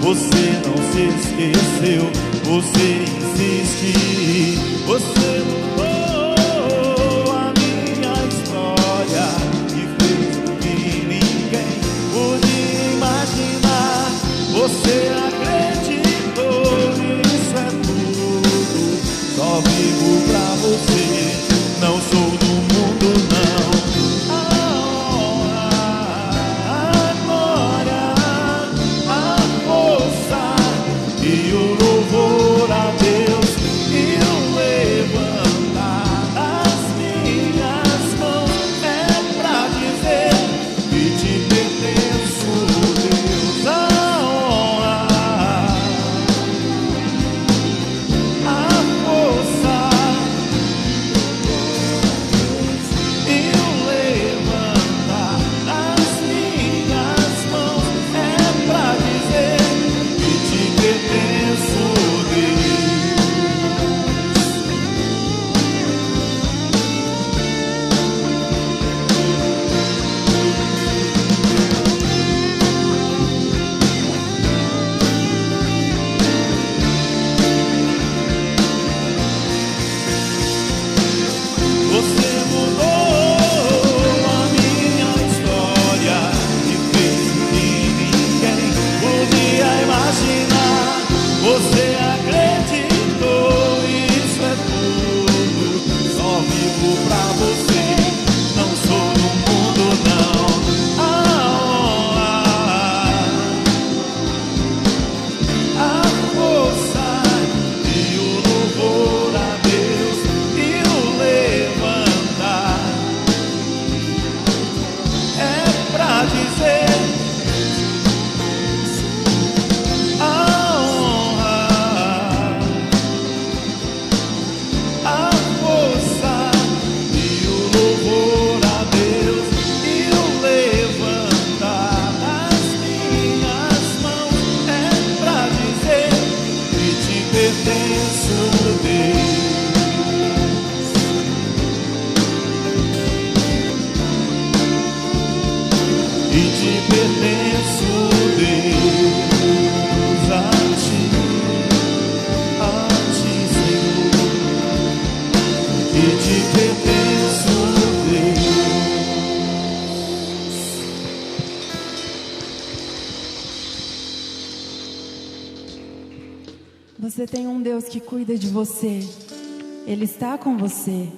Você não se esqueceu, você insiste. Você mudou a minha história e fez o que ninguém podia imaginar. Você acreditou, isso é tudo. Só vivo pra você, não sou do mundo, não. E o louvor a Deus e o levantar as minhas mãos é pra dizer que te pertenço, Deus. A honra, a força e o levantar as minhas mãos é pra dizer que te pertenço, Deus. Você mudou a minha história e fez o que ninguém podia imaginar. Você acreditou, isso é tudo. Só vivo pra você, não sou do mundo, não. A honra, a força e o louvor a Deus e o levantar é pra dizer a honra, a força e o louvor a Deus e o levantar as minhas mãos é pra dizer que te pertenço, Deus. E te pertenço, Deus, a ti, Senhor. E te pertenço, Deus. Você tem um Deus que cuida de você. Ele está com você.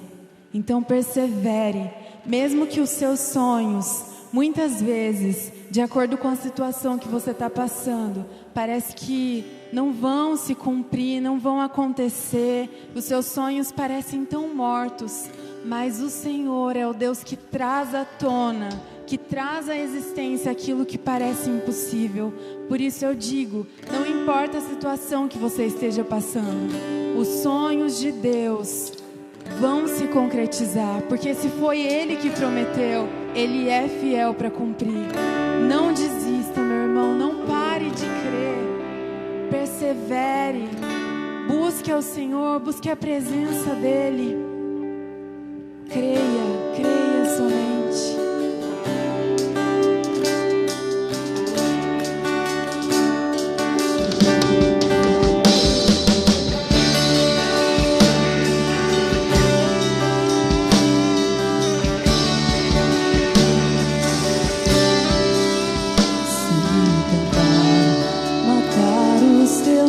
Então persevere, mesmo que os seus sonhos, muitas vezes, de acordo com a situação que você está passando, parece que não vão se cumprir, não vão acontecer. Os seus sonhos parecem tão mortos, mas o Senhor é o Deus que traz à tona, que traz à existência aquilo que parece impossível. Por isso eu digo, não importa a situação que você esteja passando, os sonhos de Deus vão se concretizar, porque se foi Ele que prometeu, Ele é fiel para cumprir. Não desista, meu irmão, não pare de crer, persevere, busque ao Senhor, busque a presença dEle, creia, creia somente.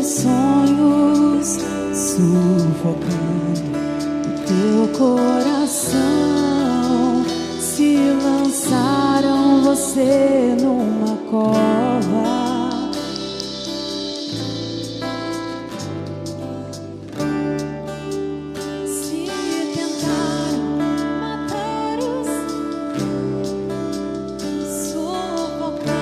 Sonhos sufocando o teu coração, se lançaram você numa cova. Se tentaram matar os sufocar.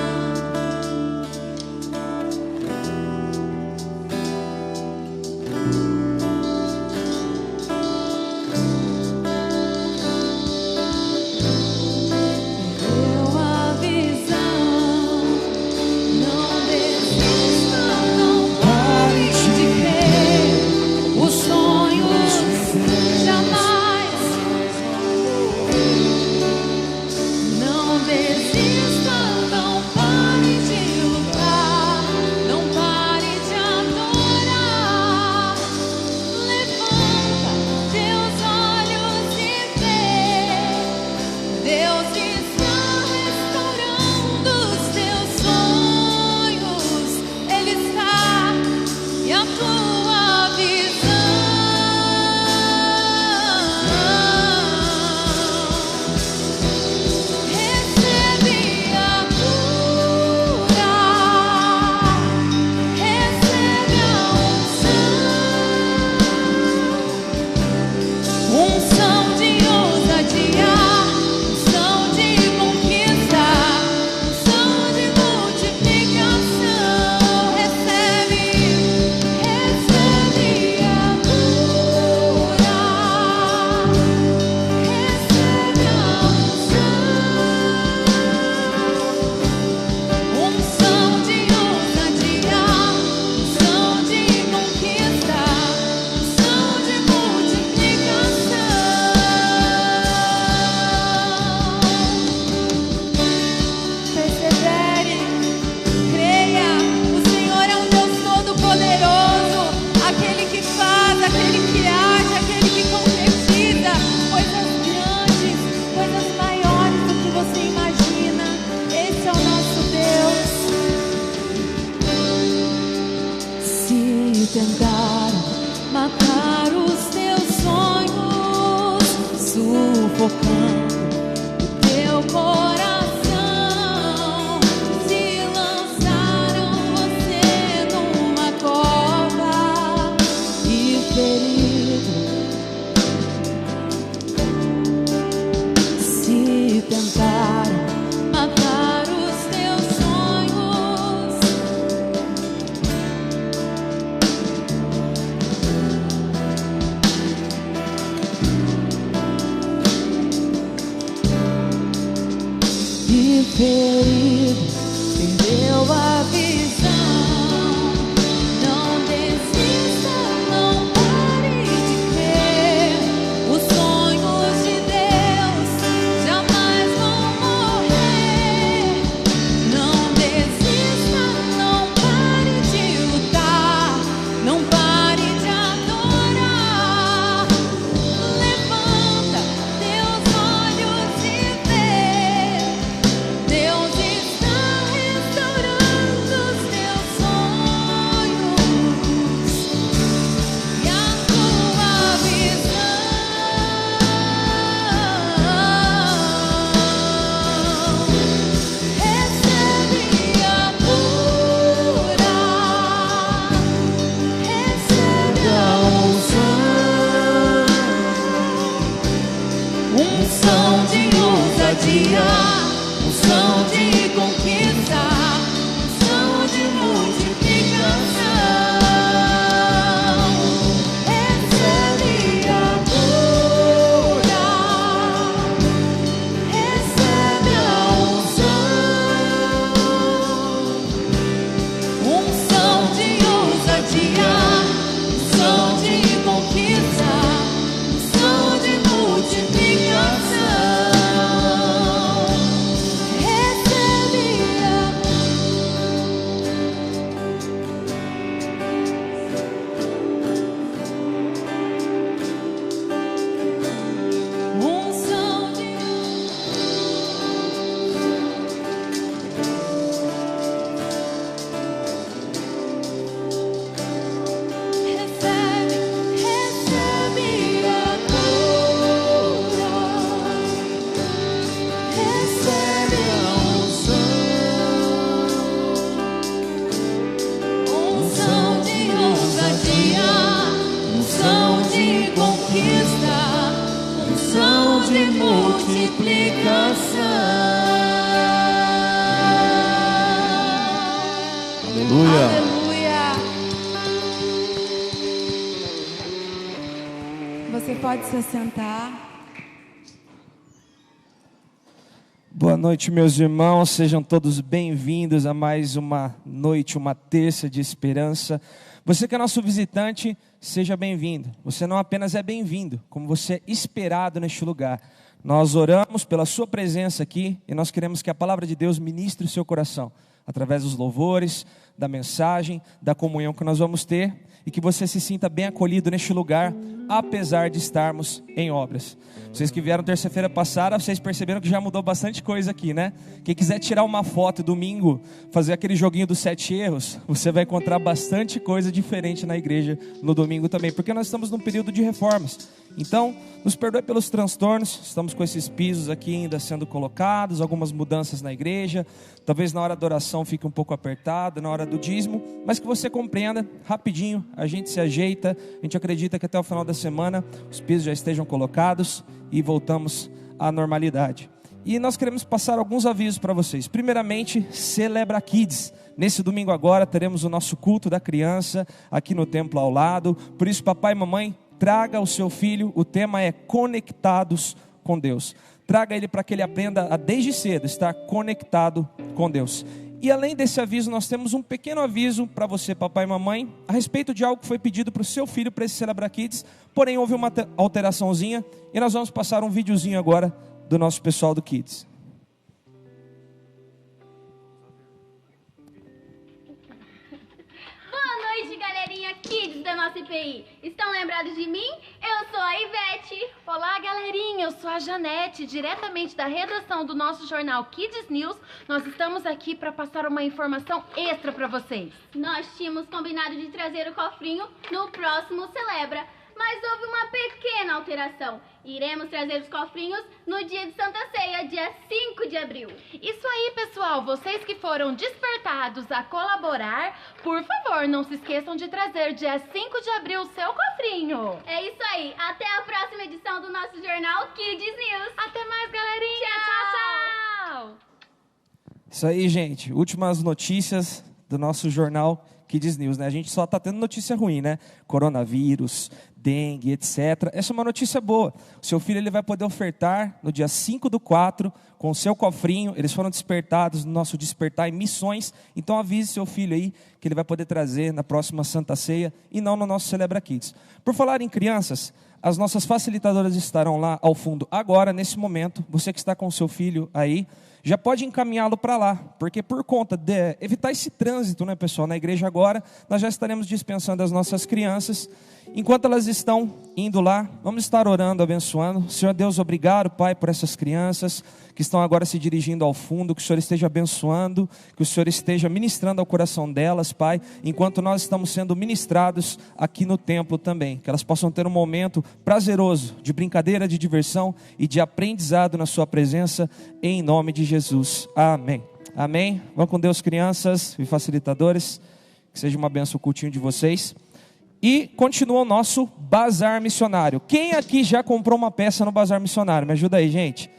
ferido, perdeu a visão. Não desista, não pare de crer. Os sonhos de Deus jamais vão morrer. Não desista, não pare de lutar, não pare de adorar. Levanta teus olhos e vê, Deus está restaurando os teus sonhos e a tua visão. Recebe a cura, recebe a unção de ousadia, unção de conquista, unção de multiplicação. Recebe a cura, recebe a unção de ousadia, unção de conquista, unção de multiplicação. Recebe a unção de recebe a cura, recebe unção de ousadia, unção de conquista, unção de multiplicação. Aleluia. Aleluia. Você pode se assentar. Boa noite, meus irmãos, sejam todos bem-vindos a mais uma noite, uma terça de esperança. Você que é nosso visitante, seja bem-vindo. Você não apenas é bem-vindo, como você é esperado neste lugar. Nós oramos pela sua presença aqui e nós queremos que a palavra de Deus ministre o seu coração, através dos louvores, da mensagem, da comunhão que nós vamos ter, e que você se sinta bem acolhido neste lugar, apesar de estarmos em obras. Vocês que vieram terça-feira passada, vocês perceberam que já mudou bastante coisa aqui, né? Quem quiser tirar uma foto domingo, fazer aquele joguinho dos 7 erros, você vai encontrar bastante coisa diferente na igreja no domingo também, porque nós estamos num período de reformas. Então, nos perdoe pelos transtornos, estamos com esses pisos aqui ainda sendo colocados, algumas mudanças na igreja, talvez na hora da oração fique um pouco apertado, na hora do dízimo, mas que você compreenda, rapidinho, a gente se ajeita, a gente acredita que até o final da semana os pisos já estejam colocados e voltamos à normalidade. E nós queremos passar alguns avisos para vocês. Primeiramente, Celebra Kids. Nesse domingo agora teremos o nosso culto da criança aqui no templo ao lado, por isso papai e mamãe, traga o seu filho, o tema é Conectados com Deus. Traga ele para que ele aprenda a desde cedo estar conectado com Deus. E além desse aviso, nós temos um pequeno aviso para você, papai e mamãe, a respeito de algo que foi pedido para o seu filho para esse Celebra Kids, porém houve uma alteraçãozinha e nós vamos passar um videozinho agora do nosso pessoal do Kids. Boa noite, galerinha Kids da nossa IPI. Estão lembrados de mim? Eu sou a Ivete. Olá, galerinha, eu sou a Janete, diretamente da redação do nosso jornal Kids News. Nós estamos aqui para passar uma informação extra para vocês. Nós tínhamos combinado de trazer o cofrinho no próximo Celebra, mas houve uma pequena alteração. Iremos trazer os cofrinhos no dia de Santa Ceia, dia 5 de abril. Isso aí, pessoal, vocês que foram despertados a colaborar, por favor, não se esqueçam de trazer dia 5 de abril o seu cofrinho. É isso aí, até a próxima edição do nosso jornal Kids News. Até mais, galerinha. Tchau, Tchau, tchau. Isso aí, gente, últimas notícias. do nosso jornal Kids News, né? A gente só está tendo notícia ruim, né? Coronavírus, dengue, etc. Essa é uma notícia boa. O seu filho ele vai poder ofertar no dia 5/4 com o seu cofrinho. Eles foram despertados no nosso Despertar em Missões. Então avise seu filho aí que ele vai poder trazer na próxima Santa Ceia e não no nosso Celebra Kids. Por falar em crianças, as nossas facilitadoras estarão lá ao fundo agora, nesse momento. Você que está com o seu filho aí, já pode encaminhá-lo para lá, porque por conta de evitar esse trânsito, né, pessoal, na igreja agora, nós já estaremos dispensando as nossas crianças. Enquanto elas estão indo lá, vamos estar orando, abençoando. Senhor Deus, obrigado, Pai, por essas crianças que estão agora se dirigindo ao fundo, que o Senhor esteja abençoando, que o Senhor esteja ministrando ao coração delas, Pai, enquanto nós estamos sendo ministrados aqui no templo também, que elas possam ter um momento prazeroso, de brincadeira, de diversão e de aprendizado na sua presença, em nome de Jesus, amém. Amém, vão com Deus, crianças e facilitadores, que seja uma bênção o cultinho de vocês. E continua o nosso bazar missionário. Quem aqui já comprou uma peça no bazar missionário? Me ajuda aí, gente.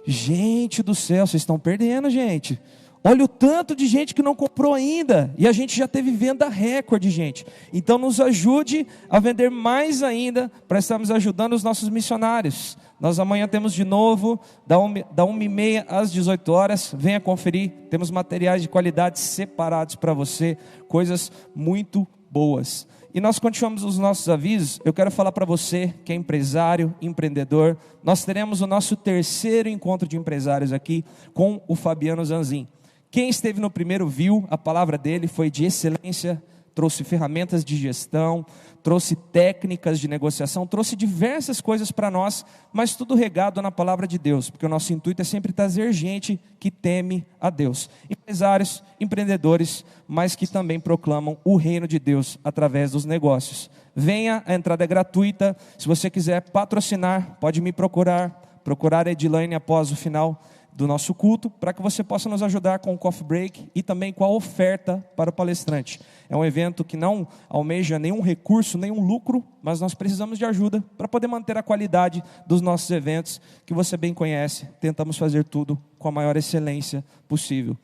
Gente do céu, vocês estão perdendo, gente. Olha o tanto de gente que não comprou ainda. E a gente já teve venda recorde, gente. Então nos ajude a vender mais ainda, para estarmos ajudando os nossos missionários. Nós amanhã temos de novo, da 1h30 às 18 horas. Venha conferir, temos materiais de qualidade separados para você. Coisas muito boas. E nós continuamos os nossos avisos. Eu quero falar para você que é empresário, empreendedor. Nós teremos o nosso 3º encontro de empresários aqui com o Fabiano Zanzin. Quem esteve no primeiro viu, a palavra dele foi de excelência, trouxe ferramentas de gestão, trouxe técnicas de negociação, trouxe diversas coisas para nós, mas tudo regado na palavra de Deus, porque o nosso intuito é sempre trazer gente que teme a Deus. Empresários, empreendedores, mas que também proclamam o reino de Deus através dos negócios. Venha, a entrada é gratuita. Se você quiser patrocinar, pode me procurar a Edilane após o final do nosso culto, para que você possa nos ajudar com o coffee break e também com a oferta para o palestrante. É um evento que não almeja nenhum recurso, nenhum lucro, mas nós precisamos de ajuda para poder manter a qualidade dos nossos eventos, que você bem conhece. Tentamos fazer tudo com a maior excelência possível.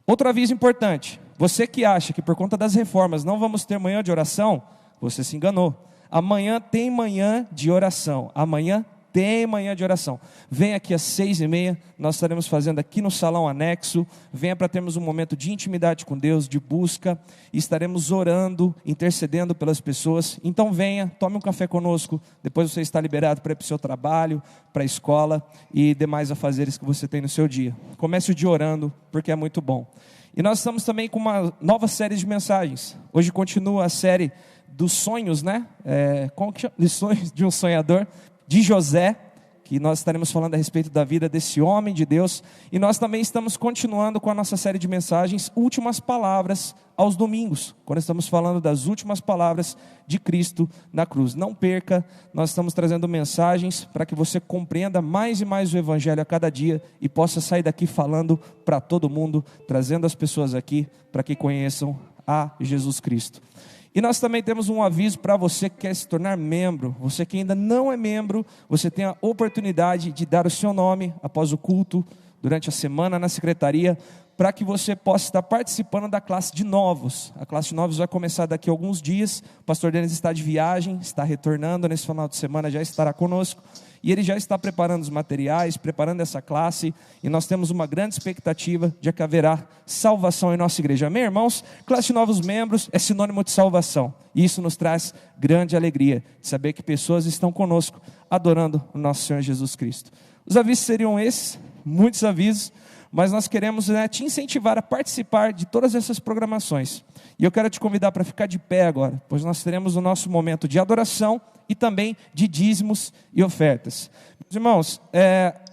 Outro aviso importante: você que acha que por conta das reformas não vamos ter manhã de oração, você se enganou. Amanhã tem manhã de oração. Amanhã tem manhã de oração. Venha aqui às 6h30, nós estaremos fazendo aqui no salão anexo. Venha para termos um momento de intimidade com Deus, de busca, e estaremos orando, intercedendo pelas pessoas. Então venha, tome um café conosco, depois você está liberado para ir para o seu trabalho, para a escola e demais afazeres que você tem no seu dia. Comece o dia orando, porque é muito bom. E nós estamos também com uma nova série de mensagens. Hoje continua a série dos sonhos, né? Como que chama? Lições de um sonhador, de José, que nós estaremos falando a respeito da vida desse homem de Deus. E nós também estamos continuando com a nossa série de mensagens, Últimas Palavras, aos domingos, quando estamos falando das últimas palavras de Cristo na cruz. Não perca, nós estamos trazendo mensagens para que você compreenda mais e mais o Evangelho a cada dia e possa sair daqui falando para todo mundo, trazendo as pessoas aqui para que conheçam a Jesus Cristo. E nós também temos um aviso para você que quer se tornar membro. Você que ainda não é membro, você tem a oportunidade de dar o seu nome após o culto, durante a semana na secretaria, para que você possa estar participando da classe de novos. A classe de novos vai começar daqui a alguns dias. O pastor Denis está de viagem, está retornando nesse final de semana, já estará conosco. E ele já está preparando os materiais, preparando essa classe. E nós temos uma grande expectativa de que haverá salvação em nossa igreja. Amém, irmãos? Classe de novos membros é sinônimo de salvação. E isso nos traz grande alegria de saber que pessoas estão conosco, adorando o nosso Senhor Jesus Cristo. Os avisos seriam esses, muitos avisos, mas nós queremos te incentivar a participar de todas essas programações. E eu quero te convidar para ficar de pé agora, pois nós teremos o nosso momento de adoração e também de dízimos e ofertas. Meus irmãos,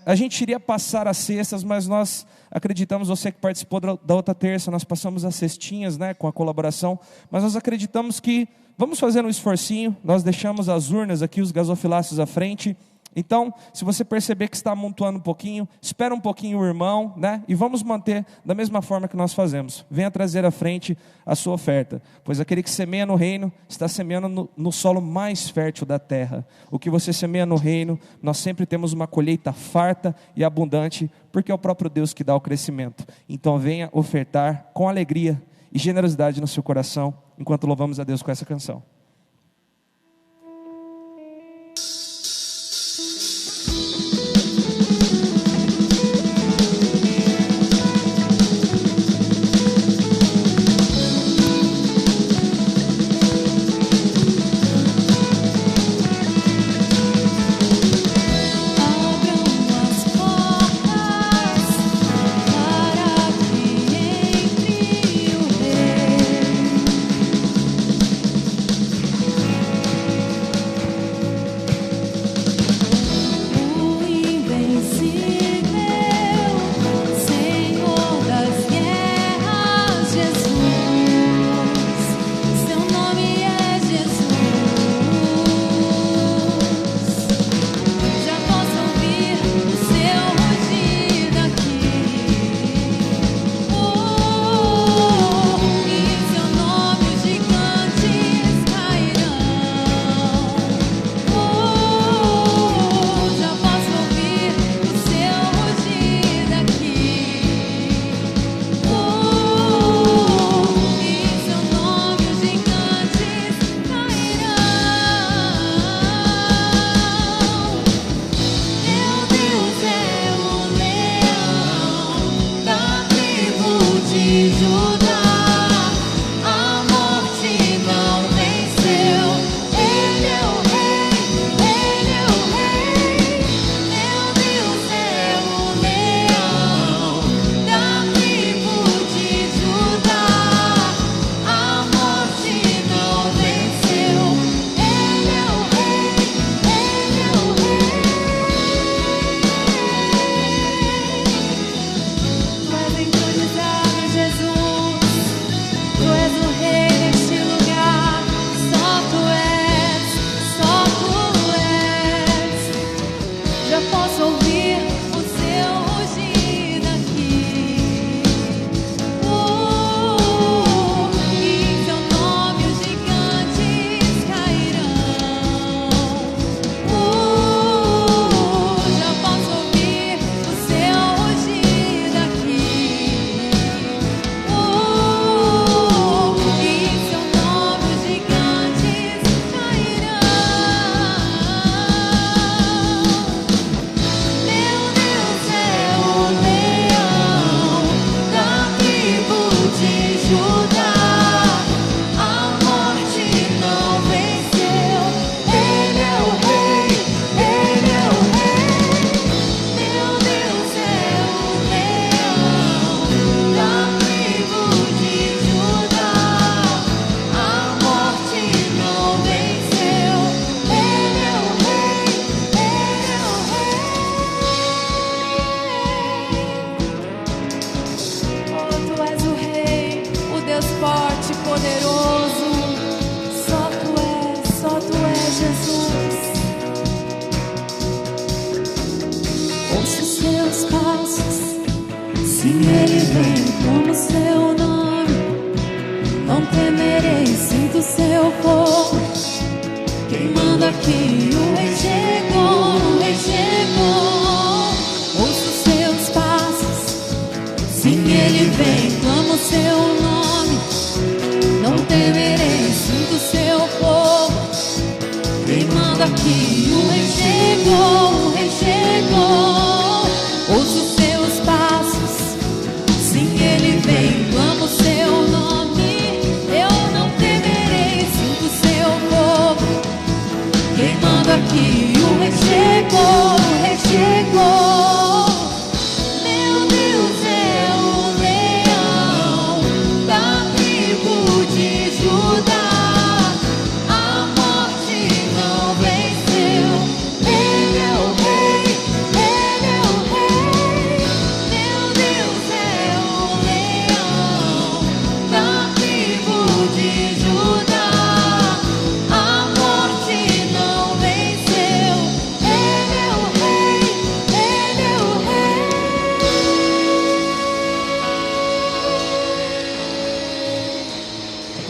a gente iria passar as cestas, mas nós acreditamos, você que participou da outra terça, nós passamos as cestinhas, com a colaboração, mas nós acreditamos que vamos fazer um esforcinho. Nós deixamos as urnas aqui, os gasofiláceos à frente. Então, se você perceber que está amontoando um pouquinho, espera um pouquinho o irmão, e vamos manter da mesma forma que nós fazemos. Venha trazer à frente a sua oferta, pois aquele que semeia no reino, está semeando no solo mais fértil da terra. O que você semeia no reino, nós sempre temos uma colheita farta e abundante, porque é o próprio Deus que dá o crescimento. Então venha ofertar com alegria e generosidade no seu coração, enquanto louvamos a Deus com essa canção.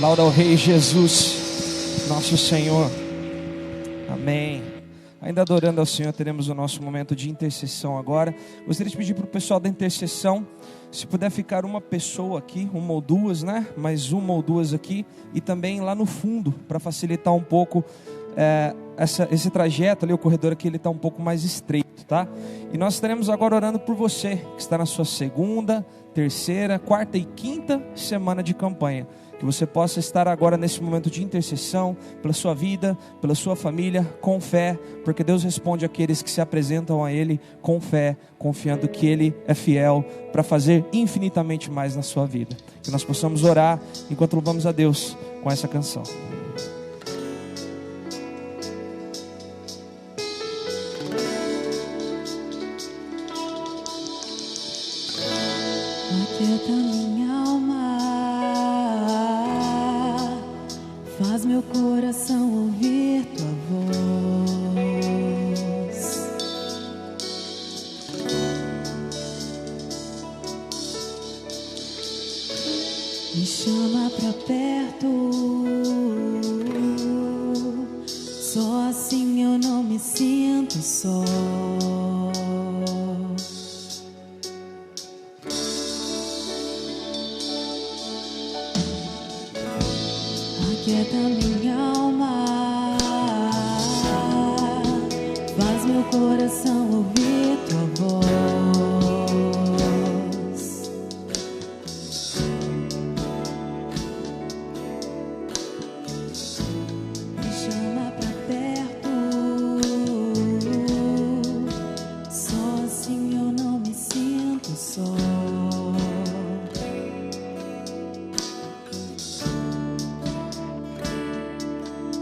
Aplauda ao Rei Jesus, nosso Senhor. Amém. Ainda adorando ao Senhor, teremos o nosso momento de intercessão agora. Gostaria de pedir para o pessoal da intercessão, se puder ficar uma pessoa aqui, uma ou duas, né? Mais uma ou duas aqui, e também lá no fundo, para facilitar um pouco esse trajeto ali, o corredor aqui, ele está um pouco mais estreito, tá? E nós estaremos agora orando por você, que está na sua segunda, terceira, quarta e quinta semana de campanha. Que você possa estar agora nesse momento de intercessão, pela sua vida, pela sua família, com fé, porque Deus responde àqueles que se apresentam a Ele com fé, confiando que Ele é fiel para fazer infinitamente mais na sua vida. Que nós possamos orar enquanto louvamos a Deus com essa canção. Aquieta minha alma, faz meu coração ouvir tua voz. Me chama pra perto, só assim eu não me sinto só. Aquieta minha alma, faz meu coração ouvir tua voz. Me chama pra perto, só assim eu não me sinto só.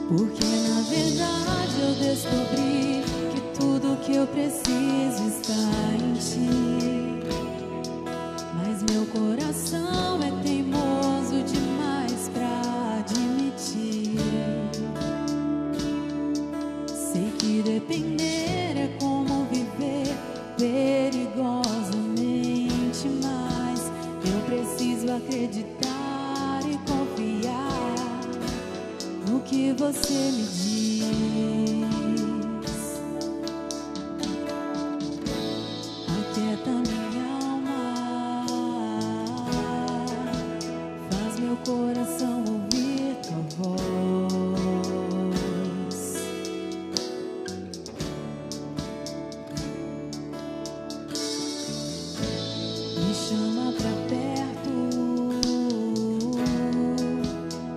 Porque na verdade eu descobri que tudo que eu preciso está em ti. Mas meu coração é teimoso demais pra admitir. Sei que depender é como viver perigosamente, mas eu preciso acreditar e confiar no que você me diz. Aquieta minha alma, faz meu coração ouvir tua voz. Me chama pra perto,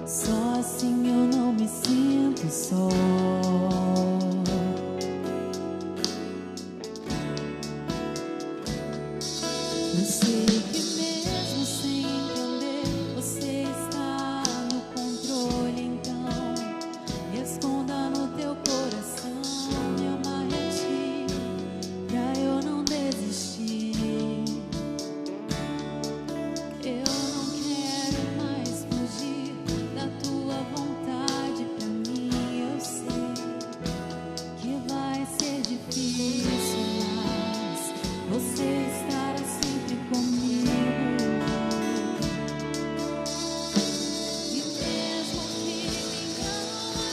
só assim eu não me sinto só. Eu sei que mesmo sem entender, você está no controle. Então me esconda no teu coração, me amarre a ti, pra eu não desistir. Eu não quero mais fugir da tua vontade pra mim. Eu sei que vai ser difícil, mas você estará sempre comigo. E mesmo que minha alma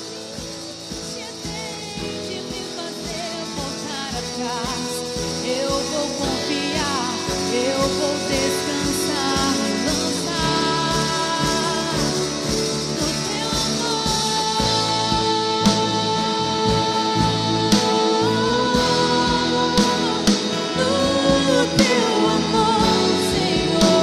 tente me fazer voltar atrás, eu vou confiar, eu vou descansar, me lançar no teu amor, Senhor.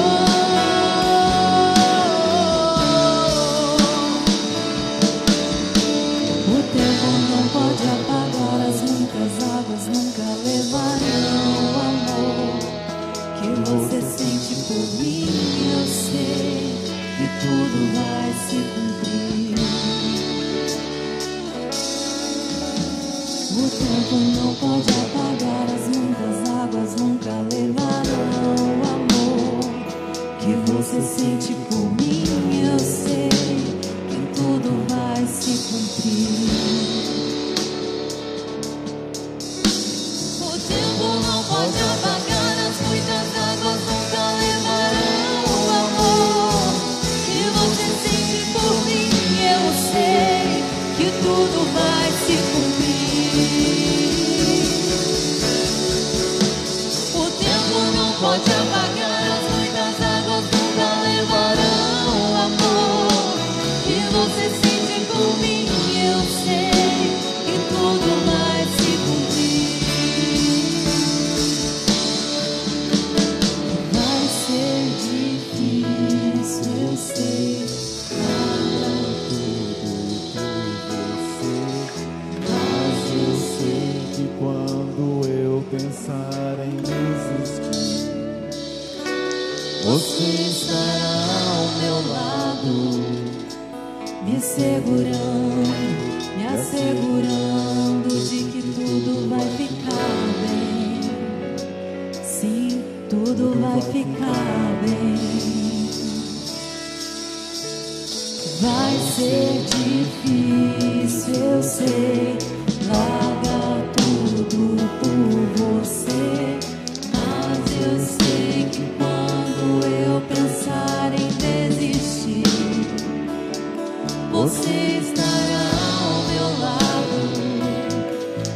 O tempo não pode apagar as muitas águas, nunca levarão o amor que você sente por mim. Eu sei que tudo vai se cumprir. O tempo não pode apagar as muitas águas, nunca levarão o amor que você sente por mim. Eu sei que tudo vai se cumprir. O tempo não pode apagar as muitas águas, nunca levarão o amor que você sente por mim. Eu sei que tudo vai se cumprir. você estará ao meu lado, me segurando, me assegurando de que tudo vai ficar bem. Sim, tudo vai ficar bem. Vai ser difícil, eu sei, largar tudo por você, mas eu sei que quando eu pensar em desistir, você estará ao meu lado,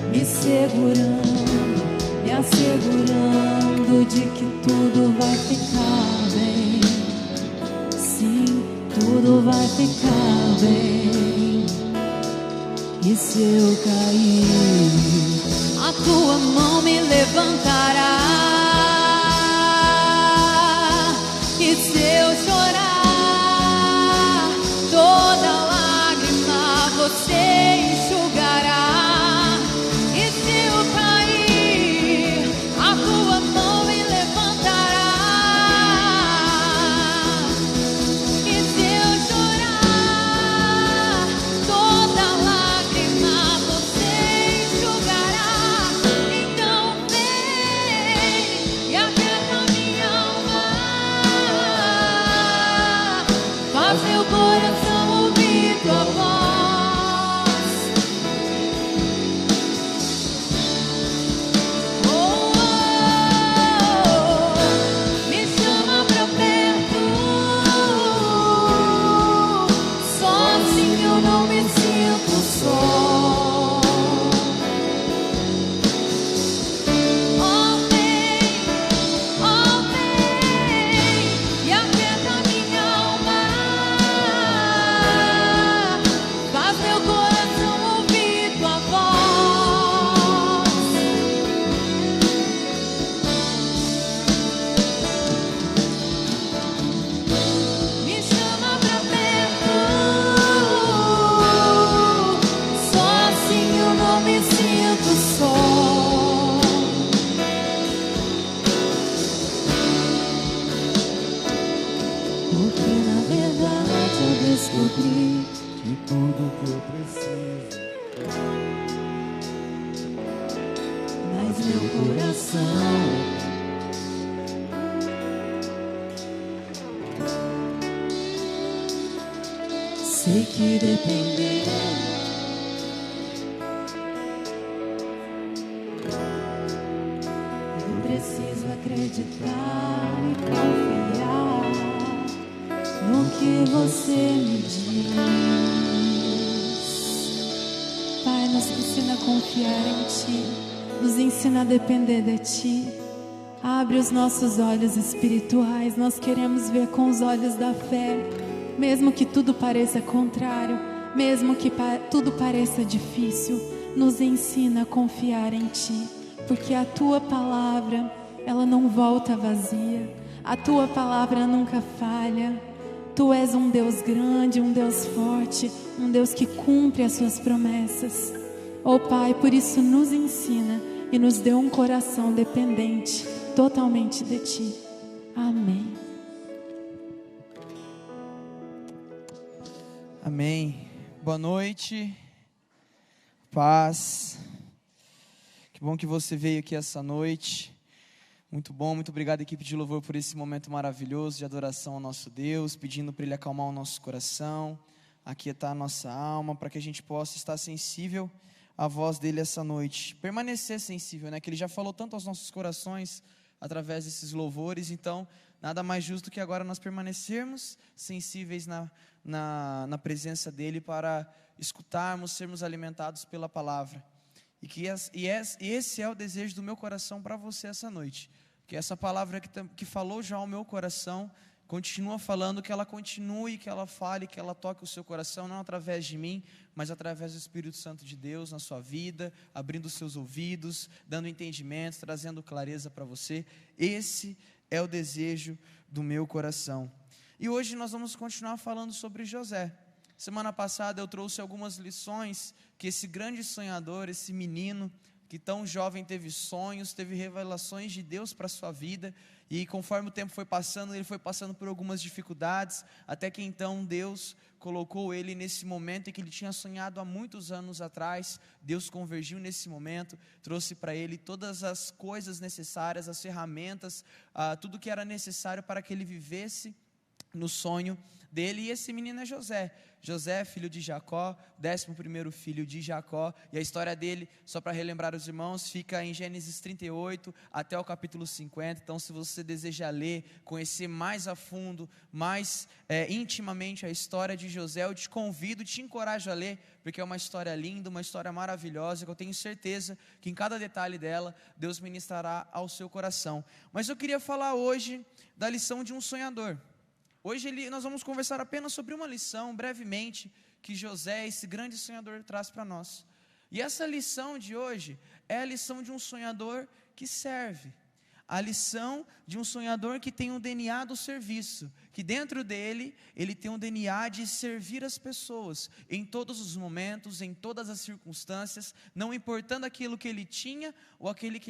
me segurando, me assegurando de que tudo vai ficar bem. Sim, tudo vai ficar bem. E se eu cair, a tua mão me levantará. E se eu chorar, toda lágrima você enxugará. E se eu cair, a tua mão me levantará. E se eu chorar, toda lágrima você enxugará. Então vem e aquieta minha alma, faz meu coração ouvir tua voz. Oh, me chama pra perto, só assim eu não me sinto só. Oh, vem e aquieta minha alma, faz meu coração ouvir tua voz. Me chama pra perto, só assim eu não me sinto só. Porque na verdade eu descobri De tudo que eu preciso, mas meu coração sei que depender eu preciso acreditar e confiar no que você me diz. Pai, nos ensina a confiar em Ti, nos ensina a depender de Ti. Abre os nossos olhos espirituais, nós queremos ver com os olhos da fé, mesmo que tudo pareça contrário, mesmo que tudo pareça difícil, nos ensina a confiar em Ti, porque a Tua palavra, ela não volta vazia, a Tua palavra nunca falha. Tu és um Deus grande, um Deus forte, um Deus que cumpre as Suas promessas. Oh Pai, por isso nos ensina e nos dê um coração dependente totalmente de Ti. Amém. Amém. Boa noite. Paz. Que bom que você veio aqui essa noite. Muito bom, muito obrigado, equipe de louvor, por esse momento maravilhoso de adoração ao nosso Deus, pedindo para Ele acalmar o nosso coração, aquietar a nossa alma, para que a gente possa estar sensível à voz dEle essa noite. Permanecer sensível, né? Que Ele já falou tanto aos nossos corações através desses louvores, então nada mais justo que agora nós permanecermos sensíveis na presença dEle para escutarmos, sermos alimentados pela palavra. E esse é o desejo do meu coração para você essa noite. Que essa palavra que falou já ao meu coração, continua falando, que ela continue, que ela fale, que ela toque o seu coração, não através de mim, mas através do Espírito Santo de Deus na sua vida, abrindo os seus ouvidos, dando entendimento, trazendo clareza para você. Esse é o desejo do meu coração. E hoje nós vamos continuar falando sobre José. Semana passada eu trouxe algumas lições que esse grande sonhador, esse menino, que tão jovem teve sonhos, teve revelações de Deus para a sua vida, e conforme o tempo foi passando, ele foi passando por algumas dificuldades, até que então Deus colocou ele nesse momento em que ele tinha sonhado há muitos anos atrás. Deus convergiu nesse momento, trouxe para ele todas as coisas necessárias, as ferramentas, tudo que era necessário para que ele vivesse no sonho dele. E esse menino é José. José, filho de Jacó, 11º filho de Jacó, e a história dele, só para relembrar os irmãos, fica em Gênesis 38 até o capítulo 50, então se você deseja ler, conhecer mais a fundo, mais intimamente a história de José, eu te convido, te encorajo a ler, porque é uma história linda, uma história maravilhosa, que eu tenho certeza que em cada detalhe dela, Deus ministrará ao seu coração. Mas eu queria falar hoje da lição de um sonhador. Hoje nós vamos conversar apenas sobre uma lição, brevemente, que José, esse grande sonhador, traz para nós. E essa lição de hoje é a lição de um sonhador que serve. A lição de um sonhador que tem um DNA do serviço, que dentro dele, ele tem um DNA de servir as pessoas, em todos os momentos, em todas as circunstâncias, não importando aquilo que ele tinha, ou aquilo que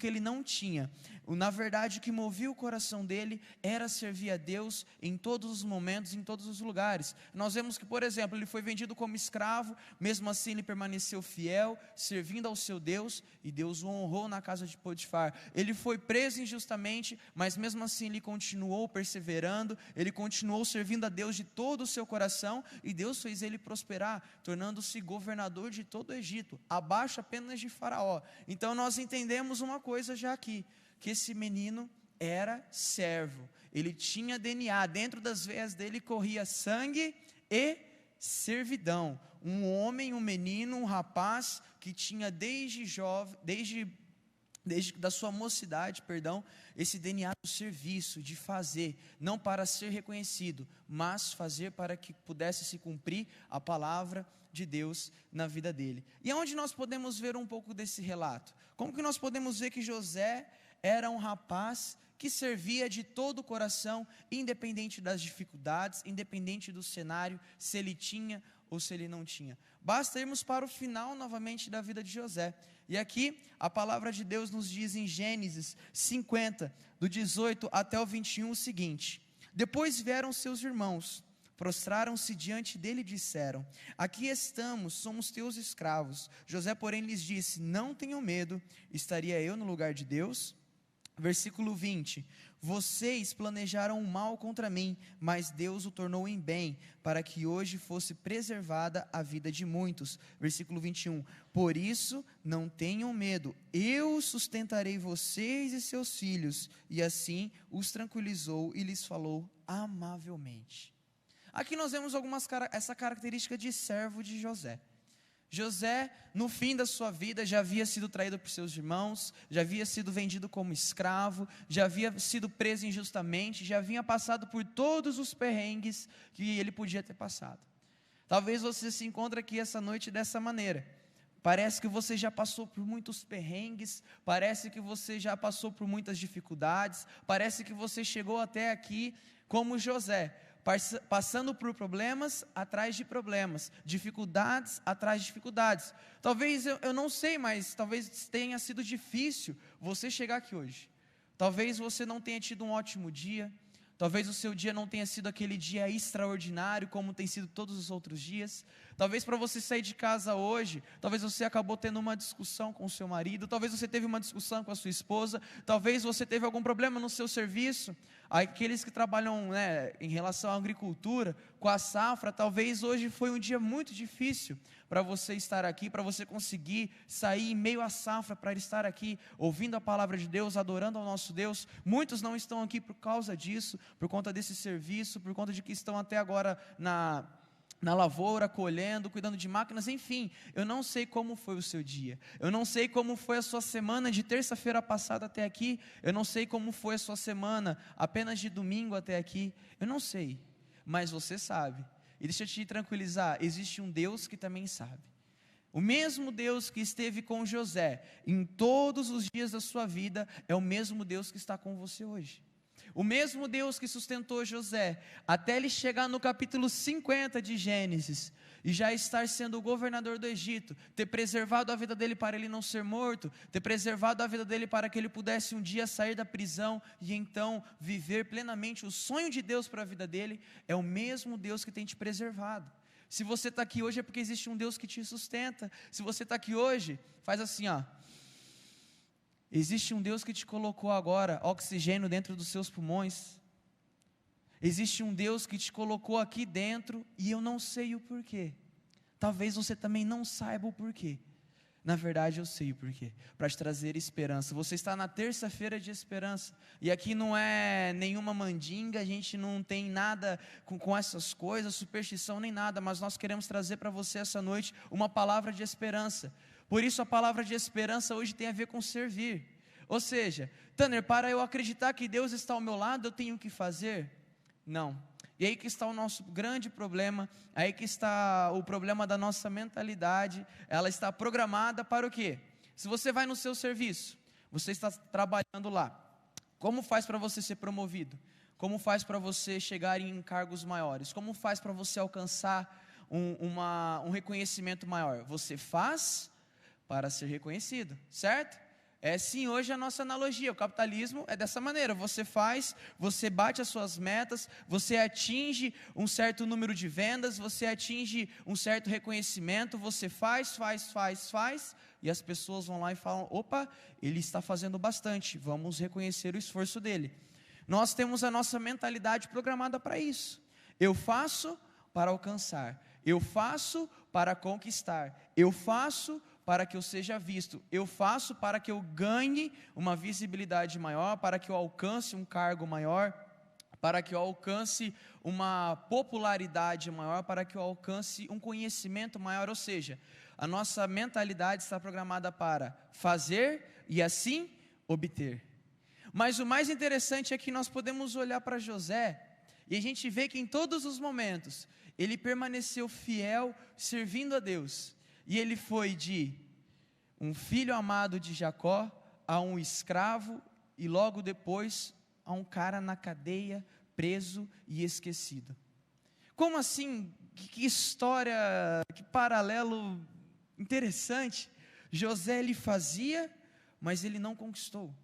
ele não tinha. Na verdade, o que movia o coração dele, era servir a Deus, em todos os momentos, em todos os lugares. Nós vemos que, por exemplo, ele foi vendido como escravo, mesmo assim ele permaneceu fiel, servindo ao seu Deus, e Deus o honrou na casa de Potifar. Ele foi preso injustamente, mas mesmo assim ele continuou perseverando, ele continuou servindo a Deus de todo o seu coração, e Deus fez ele prosperar, tornando-se governador de todo o Egito, abaixo apenas de Faraó. Então nós entendemos uma coisa já aqui, que esse menino era servo, ele tinha DNA, dentro das veias dele corria sangue e servidão. Um homem, um menino, um rapaz que tinha desde da sua mocidade, esse DNA do serviço, de fazer, não para ser reconhecido, mas fazer para que pudesse se cumprir a palavra de Deus na vida dele. E aonde nós podemos ver um pouco desse relato? Como que nós podemos ver que José era um rapaz que servia de todo o coração, independente das dificuldades, independente do cenário, se ele tinha ou se ele não tinha? Basta irmos para o final novamente da vida de José. E aqui a palavra de Deus nos diz em Gênesis 50, do 18 até o 21, o seguinte: depois vieram seus irmãos, prostraram-se diante dele e disseram: aqui estamos, somos teus escravos. José, porém, lhes disse: não tenham medo, estaria eu no lugar de Deus? Versículo 20: vocês planejaram o mal contra mim, mas Deus o tornou em bem, para que hoje fosse preservada a vida de muitos. Versículo 21: por isso não tenham medo, eu sustentarei vocês e seus filhos. E assim os tranquilizou e lhes falou amavelmente. Aqui nós vemos essa característica de servo de José. José, no fim da sua vida, já havia sido traído por seus irmãos, já havia sido vendido como escravo, já havia sido preso injustamente, já havia passado por todos os perrengues que ele podia ter passado. Talvez você se encontre aqui essa noite dessa maneira. Parece que você já passou por muitos perrengues, parece que você já passou por muitas dificuldades, parece que você chegou até aqui como José, passando por problemas atrás de problemas, dificuldades atrás de dificuldades. Talvez, eu não sei, mas talvez tenha sido difícil você chegar aqui hoje. Talvez você não tenha tido um ótimo dia, talvez o seu dia não tenha sido aquele dia extraordinário como tem sido todos os outros dias. Talvez para você sair de casa hoje, talvez você acabou tendo uma discussão com o seu marido, talvez você teve uma discussão com a sua esposa, talvez você teve algum problema no seu serviço. Aqueles que trabalham em relação à agricultura, com a safra, talvez hoje foi um dia muito difícil para você estar aqui, para você conseguir sair em meio à safra, para estar aqui ouvindo a palavra de Deus, adorando ao nosso Deus. Muitos não estão aqui por causa disso, por conta desse serviço, por conta de que estão até agora na lavoura, colhendo, cuidando de máquinas, enfim. Eu não sei como foi o seu dia, eu não sei como foi a sua semana de terça-feira passada até aqui, eu não sei como foi a sua semana apenas de domingo até aqui, eu não sei, mas você sabe. E deixa eu te tranquilizar, existe um Deus que também sabe. O mesmo Deus que esteve com José em todos os dias da sua vida, é o mesmo Deus que está com você hoje. O mesmo Deus que sustentou José, até ele chegar no capítulo 50 de Gênesis, e já estar sendo o governador do Egito, ter preservado a vida dele para ele não ser morto, ter preservado a vida dele para que ele pudesse um dia sair da prisão, e então viver plenamente o sonho de Deus para a vida dele, é o mesmo Deus que tem te preservado. Se você está aqui hoje é porque existe um Deus que te sustenta. Se você está aqui hoje, faz assim, ó. Existe um Deus que te colocou agora oxigênio dentro dos seus pulmões. Existe um Deus que te colocou aqui dentro e eu não sei o porquê. Talvez você também não saiba o porquê. Na verdade eu sei o porquê. Para te trazer esperança. Você está na terça-feira de esperança. E aqui não é nenhuma mandinga, a gente não tem nada com essas coisas, superstição nem nada. Mas nós queremos trazer para você essa noite uma palavra de esperança. Por isso a palavra de esperança hoje tem a ver com servir. Ou seja, Tanner, para eu acreditar que Deus está ao meu lado, eu tenho que fazer? Não. E aí que está o nosso grande problema, aí que está o problema da nossa mentalidade. Ela está programada para o quê? Se você vai no seu serviço, você está trabalhando lá, como faz para você ser promovido? Como faz para você chegar em cargos maiores? Como faz para você alcançar um reconhecimento maior? Você faz para ser reconhecido, certo? É sim hoje a nossa analogia, o capitalismo é dessa maneira, você faz, você bate as suas metas, você atinge um certo número de vendas, você atinge um certo reconhecimento, você faz, e as pessoas vão lá e falam, opa, ele está fazendo bastante, vamos reconhecer o esforço dele. Nós temos a nossa mentalidade programada para isso, eu faço para alcançar, eu faço para conquistar, eu faço para que eu seja visto, eu faço para que eu ganhe uma visibilidade maior, para que eu alcance um cargo maior, para que eu alcance uma popularidade maior, para que eu alcance um conhecimento maior, ou seja, a nossa mentalidade está programada para fazer e assim obter. Mas o mais interessante é que nós podemos olhar para José e a gente vê que em todos os momentos ele permaneceu fiel servindo a Deus. E ele foi de um filho amado de Jacó a um escravo e logo depois a um cara na cadeia, preso e esquecido. Como assim? Que história, que paralelo interessante. José ele fazia, mas ele não conquistou.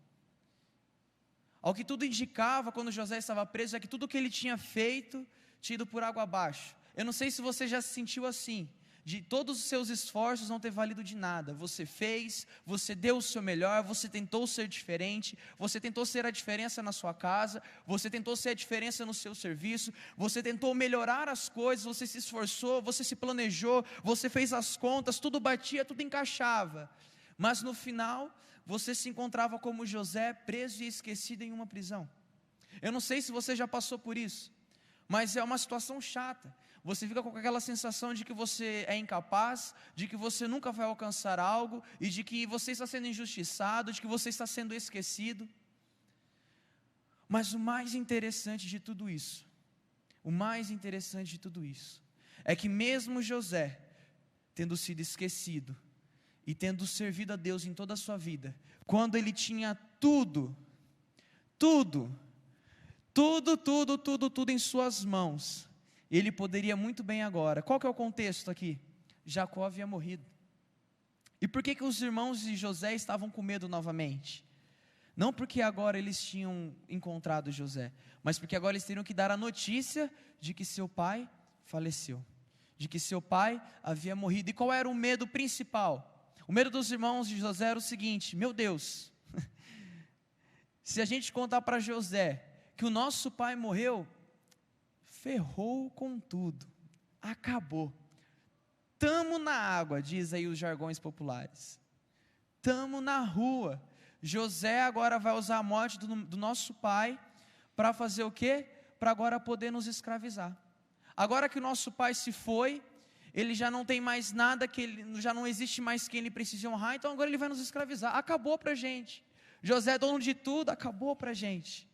Ao que tudo indicava quando José estava preso é que tudo que ele tinha feito tinha ido por água abaixo. Eu não sei se você já se sentiu assim, de todos os seus esforços não ter valido de nada. Você fez, você deu o seu melhor, você tentou ser diferente, você tentou ser a diferença na sua casa, você tentou ser a diferença no seu serviço, você tentou melhorar as coisas, você se esforçou, você se planejou, você fez as contas, tudo batia, tudo encaixava. Mas no final, você se encontrava como José, preso e esquecido em uma prisão. Eu não sei se você já passou por isso, mas é uma situação chata. Você fica com aquela sensação de que você é incapaz, de que você nunca vai alcançar algo, e de que você está sendo injustiçado, de que você está sendo esquecido. Mas o mais interessante de tudo isso, é que mesmo José, tendo sido esquecido, e tendo servido a Deus em toda a sua vida, quando ele tinha tudo em suas mãos, ele poderia muito bem agora. Qual que é o contexto aqui? Jacó havia morrido. E por que os irmãos de José estavam com medo novamente? Não porque agora eles tinham encontrado José, mas porque agora eles teriam que dar a notícia de que seu pai faleceu, de que seu pai havia morrido. E qual era o medo principal? O medo dos irmãos de José era o seguinte: meu Deus, se a gente contar para José que o nosso pai morreu, ferrou com tudo, acabou, tamo na água, diz aí os jargões populares, tamo na rua. José agora vai usar a morte do nosso pai para fazer o quê? Para agora poder nos escravizar. Agora que o nosso pai se foi, ele já não tem mais nada, já não existe mais quem ele precise honrar, então agora ele vai nos escravizar. Acabou para a gente. José é dono de tudo, acabou para a gente.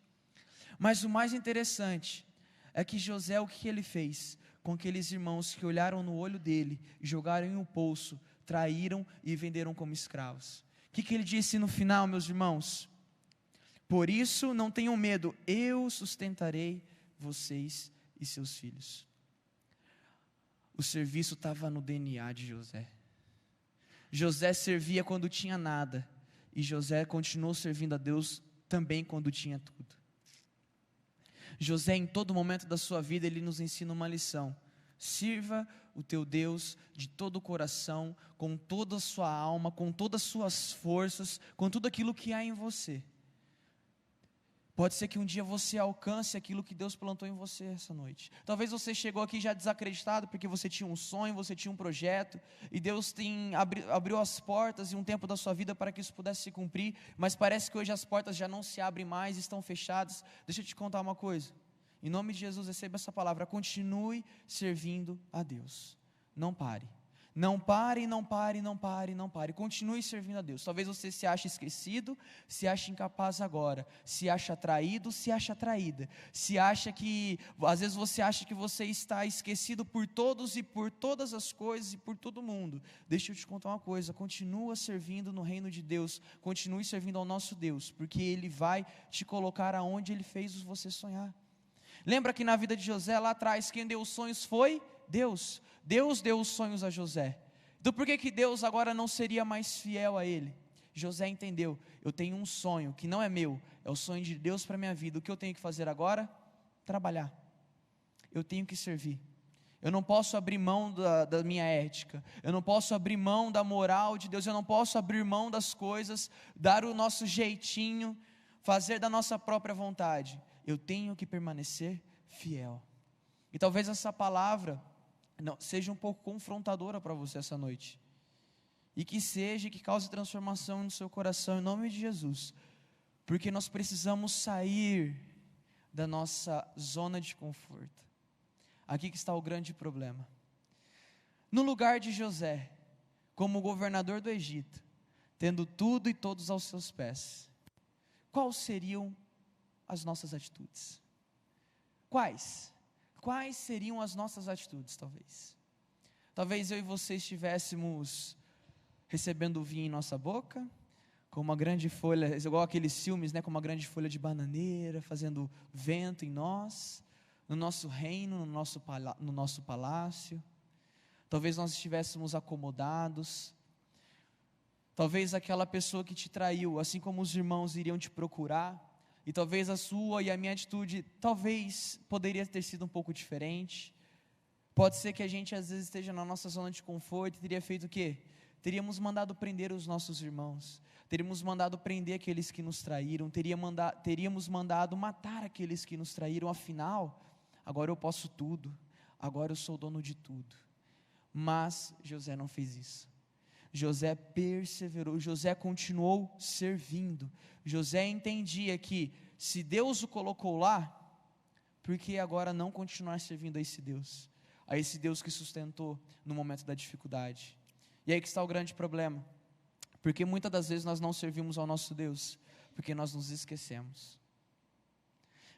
Mas o mais interessante é que José, o que ele fez com aqueles irmãos que olharam no olho dele, jogaram em um poço, traíram e venderam como escravos? O que ele disse no final, meus irmãos? Por isso, não tenham medo, eu sustentarei vocês e seus filhos. O serviço estava no DNA de José. José servia quando tinha nada, e José continuou servindo a Deus também quando tinha tudo. José, em todo momento da sua vida, ele nos ensina uma lição: sirva o teu Deus de todo o coração, com toda a sua alma, com todas as suas forças, com tudo aquilo que há em você. Pode ser que um dia você alcance aquilo que Deus plantou em você essa noite. Talvez você chegou aqui já desacreditado porque você tinha um sonho, você tinha um projeto, e Deus abriu as portas em um tempo da sua vida para que isso pudesse se cumprir, mas parece que hoje as portas já não se abrem mais, estão fechadas. Deixa eu te contar uma coisa, em nome de Jesus, receba essa palavra: continue servindo a Deus, não pare. Não pare, não pare, não pare, não pare. Continue servindo a Deus. Talvez você se ache esquecido, se ache incapaz agora, se acha traído, se acha traída, se acha que, às vezes você acha que você está esquecido por todos e por todas as coisas e por todo mundo. Deixa eu te contar uma coisa: continua servindo no reino de Deus, continue servindo ao nosso Deus, porque Ele vai te colocar aonde Ele fez você sonhar. Lembra que na vida de José lá atrás, quem deu os sonhos foi Deus. Deus deu os sonhos a José. Então por que Deus agora não seria mais fiel a ele? José entendeu: eu tenho um sonho que não é meu, é o sonho de Deus para a minha vida. O que eu tenho que fazer agora? Trabalhar. Eu tenho que servir. Eu não posso abrir mão da minha ética, eu não posso abrir mão da moral de Deus, eu não posso abrir mão das coisas, dar o nosso jeitinho, fazer da nossa própria vontade. Eu tenho que permanecer fiel. E talvez essa palavra seja um pouco confrontadora para você essa noite, e que cause transformação no seu coração, em nome de Jesus, porque nós precisamos sair da nossa zona de conforto. Aqui que está o grande problema. No lugar de José, como governador do Egito, tendo tudo e todos aos seus pés, quais seriam as nossas atitudes? Quais seriam as nossas atitudes, talvez? Talvez eu e você estivéssemos recebendo vinho em nossa boca, com uma grande folha, igual aqueles filmes, né, com uma grande folha de bananeira, fazendo vento em nós, no nosso reino, no nosso palácio. Talvez nós estivéssemos acomodados. Talvez aquela pessoa que te traiu, assim como os irmãos iriam te procurar, e talvez a sua e a minha atitude, talvez poderia ter sido um pouco diferente. Pode ser que a gente às vezes esteja na nossa zona de conforto e teria feito o quê? Teríamos mandado prender os nossos irmãos, teríamos mandado prender aqueles que nos traíram, teríamos mandado matar aqueles que nos traíram. Afinal, agora eu posso tudo, agora eu sou dono de tudo. Mas José não fez isso. José perseverou, José continuou servindo. José entendia que se Deus o colocou lá, por que agora não continuar servindo a esse Deus que sustentou no momento da dificuldade? E aí que está o grande problema, porque muitas das vezes nós não servimos ao nosso Deus, porque nós nos esquecemos.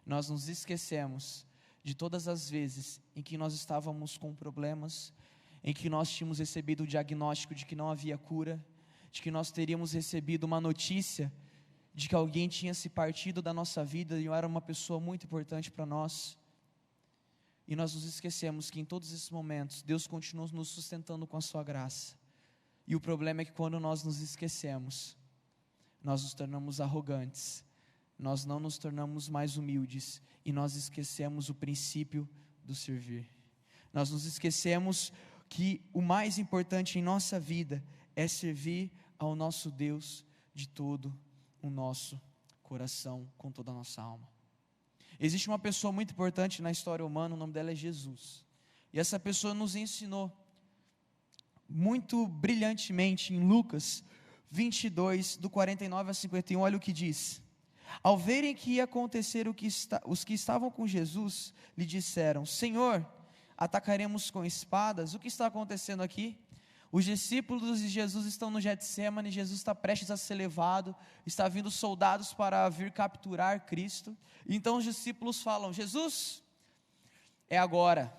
Nós nos esquecemos de todas as vezes em que nós estávamos com problemas, em que nós tínhamos recebido o diagnóstico de que não havia cura, de que nós teríamos recebido uma notícia de que alguém tinha se partido da nossa vida e eu era uma pessoa muito importante para nós. E nós nos esquecemos que em todos esses momentos Deus continua nos sustentando com a sua graça. E o problema é que quando nós nos esquecemos, nós nos tornamos arrogantes, nós não nos tornamos mais humildes e nós esquecemos o princípio do servir. Nós nos esquecemos que o mais importante em nossa vida é servir ao nosso Deus de todo o nosso coração, com toda a nossa alma. Existe uma pessoa muito importante na história humana, o nome dela é Jesus. E essa pessoa nos ensinou muito brilhantemente em Lucas 22, do 49 a 51, olha o que diz: ao verem que ia acontecer os que estavam com Jesus, lhe disseram: Senhor, atacaremos com espadas? O que está acontecendo aqui? Os discípulos de Jesus estão no Getsêmani, Jesus está prestes a ser levado, está vindo soldados para vir capturar Cristo. Então os discípulos falam: Jesus, é agora.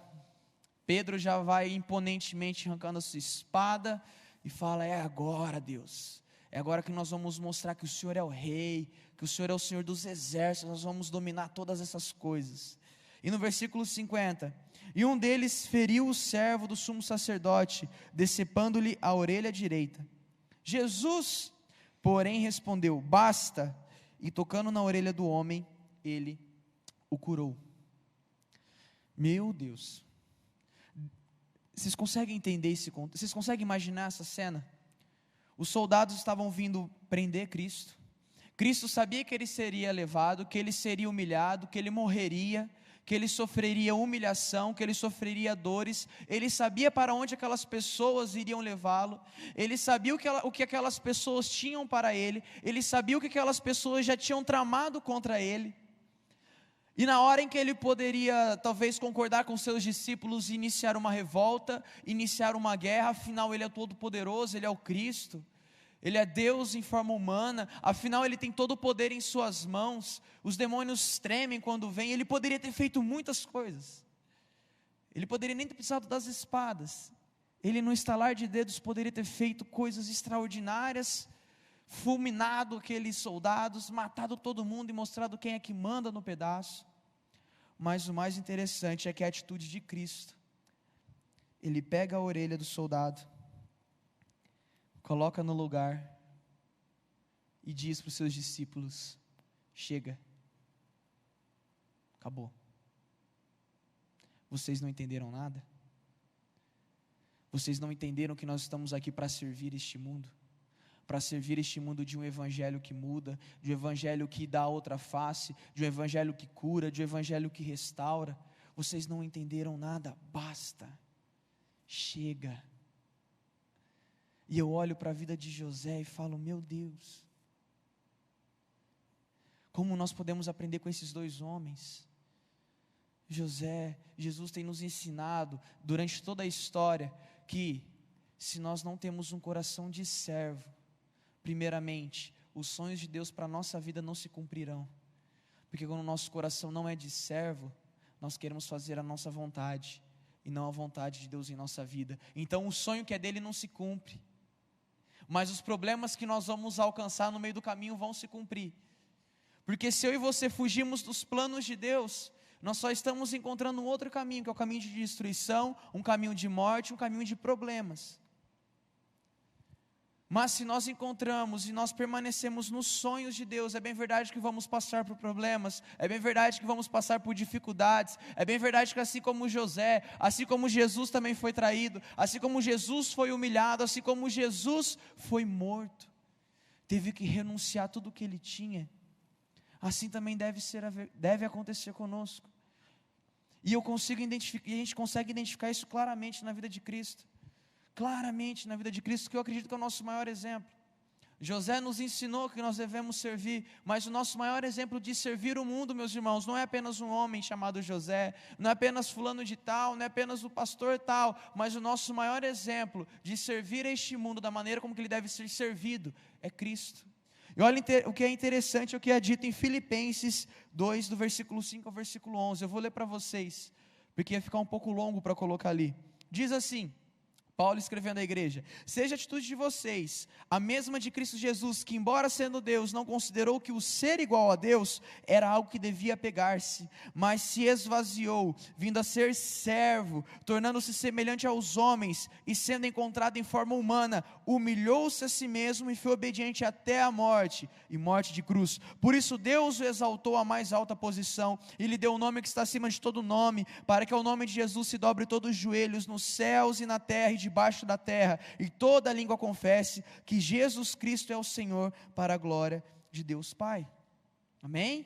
Pedro já vai imponentemente arrancando a sua espada e fala: é agora, Deus, É agora que nós vamos mostrar que o Senhor é o Rei, que o Senhor é o Senhor dos exércitos, nós vamos dominar todas essas coisas. E no versículo 50, e um deles feriu o servo do sumo sacerdote, decepando-lhe a orelha direita. Jesus, porém, respondeu: basta, e tocando na orelha do homem, ele o curou. Meu Deus, vocês conseguem entender esse contexto? Vocês conseguem imaginar essa cena? Os soldados estavam vindo prender Cristo. Cristo sabia que ele seria levado, que ele seria humilhado, que ele morreria, que ele sofreria humilhação, que ele sofreria dores. Ele sabia para onde aquelas pessoas iriam levá-lo. Ele sabia o que aquelas pessoas tinham para ele. Ele sabia o que aquelas pessoas já tinham tramado contra ele. E na hora em que ele poderia talvez concordar com seus discípulos e iniciar uma revolta, iniciar uma guerra, afinal ele é todo poderoso, ele é o Cristo, ele é Deus em forma humana, afinal ele tem todo o poder em suas mãos, os demônios tremem quando vêm. Ele poderia ter feito muitas coisas, ele poderia nem ter precisado das espadas, ele no estalar de dedos poderia ter feito coisas extraordinárias, fulminado aqueles soldados, matado todo mundo e mostrado quem é que manda no pedaço. Mas o mais interessante é que a atitude de Cristo, ele pega a orelha do soldado, coloca no lugar e diz para os seus discípulos: chega, acabou. Vocês não entenderam nada? Vocês não entenderam que nós estamos aqui para servir este mundo? Para servir este mundo de um evangelho que muda, de um evangelho que dá outra face, de um evangelho que cura, de um evangelho que restaura. Vocês não entenderam nada, basta, chega. E eu olho para a vida de José e falo: meu Deus, como nós podemos aprender com esses dois homens? Jesus tem nos ensinado durante toda a história que se nós não temos um coração de servo, primeiramente, os sonhos de Deus para a nossa vida não se cumprirão, porque quando o nosso coração não é de servo, nós queremos fazer a nossa vontade, e não a vontade de Deus em nossa vida. Então o sonho que é dele não se cumpre, mas os problemas que nós vamos alcançar no meio do caminho vão se cumprir, porque se eu e você fugirmos dos planos de Deus, nós só estamos encontrando um outro caminho, que é o caminho de destruição, um caminho de morte, um caminho de problemas. Mas se nós encontramos e nós permanecemos nos sonhos de Deus, é bem verdade que vamos passar por problemas, é bem verdade que vamos passar por dificuldades, é bem verdade que assim como José, assim como Jesus também foi traído, assim como Jesus foi humilhado, assim como Jesus foi morto, teve que renunciar a tudo o que ele tinha, assim também deve acontecer conosco. E eu consigo identificar, e a gente consegue identificar isso claramente na vida de Cristo. Claramente na vida de Cristo, que eu acredito que é o nosso maior exemplo. José nos ensinou que nós devemos servir, mas o nosso maior exemplo de servir o mundo, meus irmãos, não é apenas um homem chamado José, não é apenas fulano de tal, não é apenas o pastor tal, mas o nosso maior exemplo de servir este mundo da maneira como que ele deve ser servido é Cristo. E olha o que é interessante, o que é dito em Filipenses 2, do versículo 5 ao versículo 11, eu vou ler para vocês, porque ia ficar um pouco longo para colocar ali. Diz assim, Paulo escrevendo à igreja: seja a atitude de vocês a mesma de Cristo Jesus, que embora sendo Deus, não considerou que o ser igual a Deus era algo que devia pegar-se, mas se esvaziou, vindo a ser servo, tornando-se semelhante aos homens, e sendo encontrado em forma humana, humilhou-se a si mesmo e foi obediente até a morte, e morte de cruz. Por isso Deus o exaltou à mais alta posição, e lhe deu o nome que está acima de todo nome, para que ao nome de Jesus se dobre todos os joelhos, nos céus e na terra e debaixo da terra, e toda língua confesse que Jesus Cristo é o Senhor, para a glória de Deus Pai. Amém?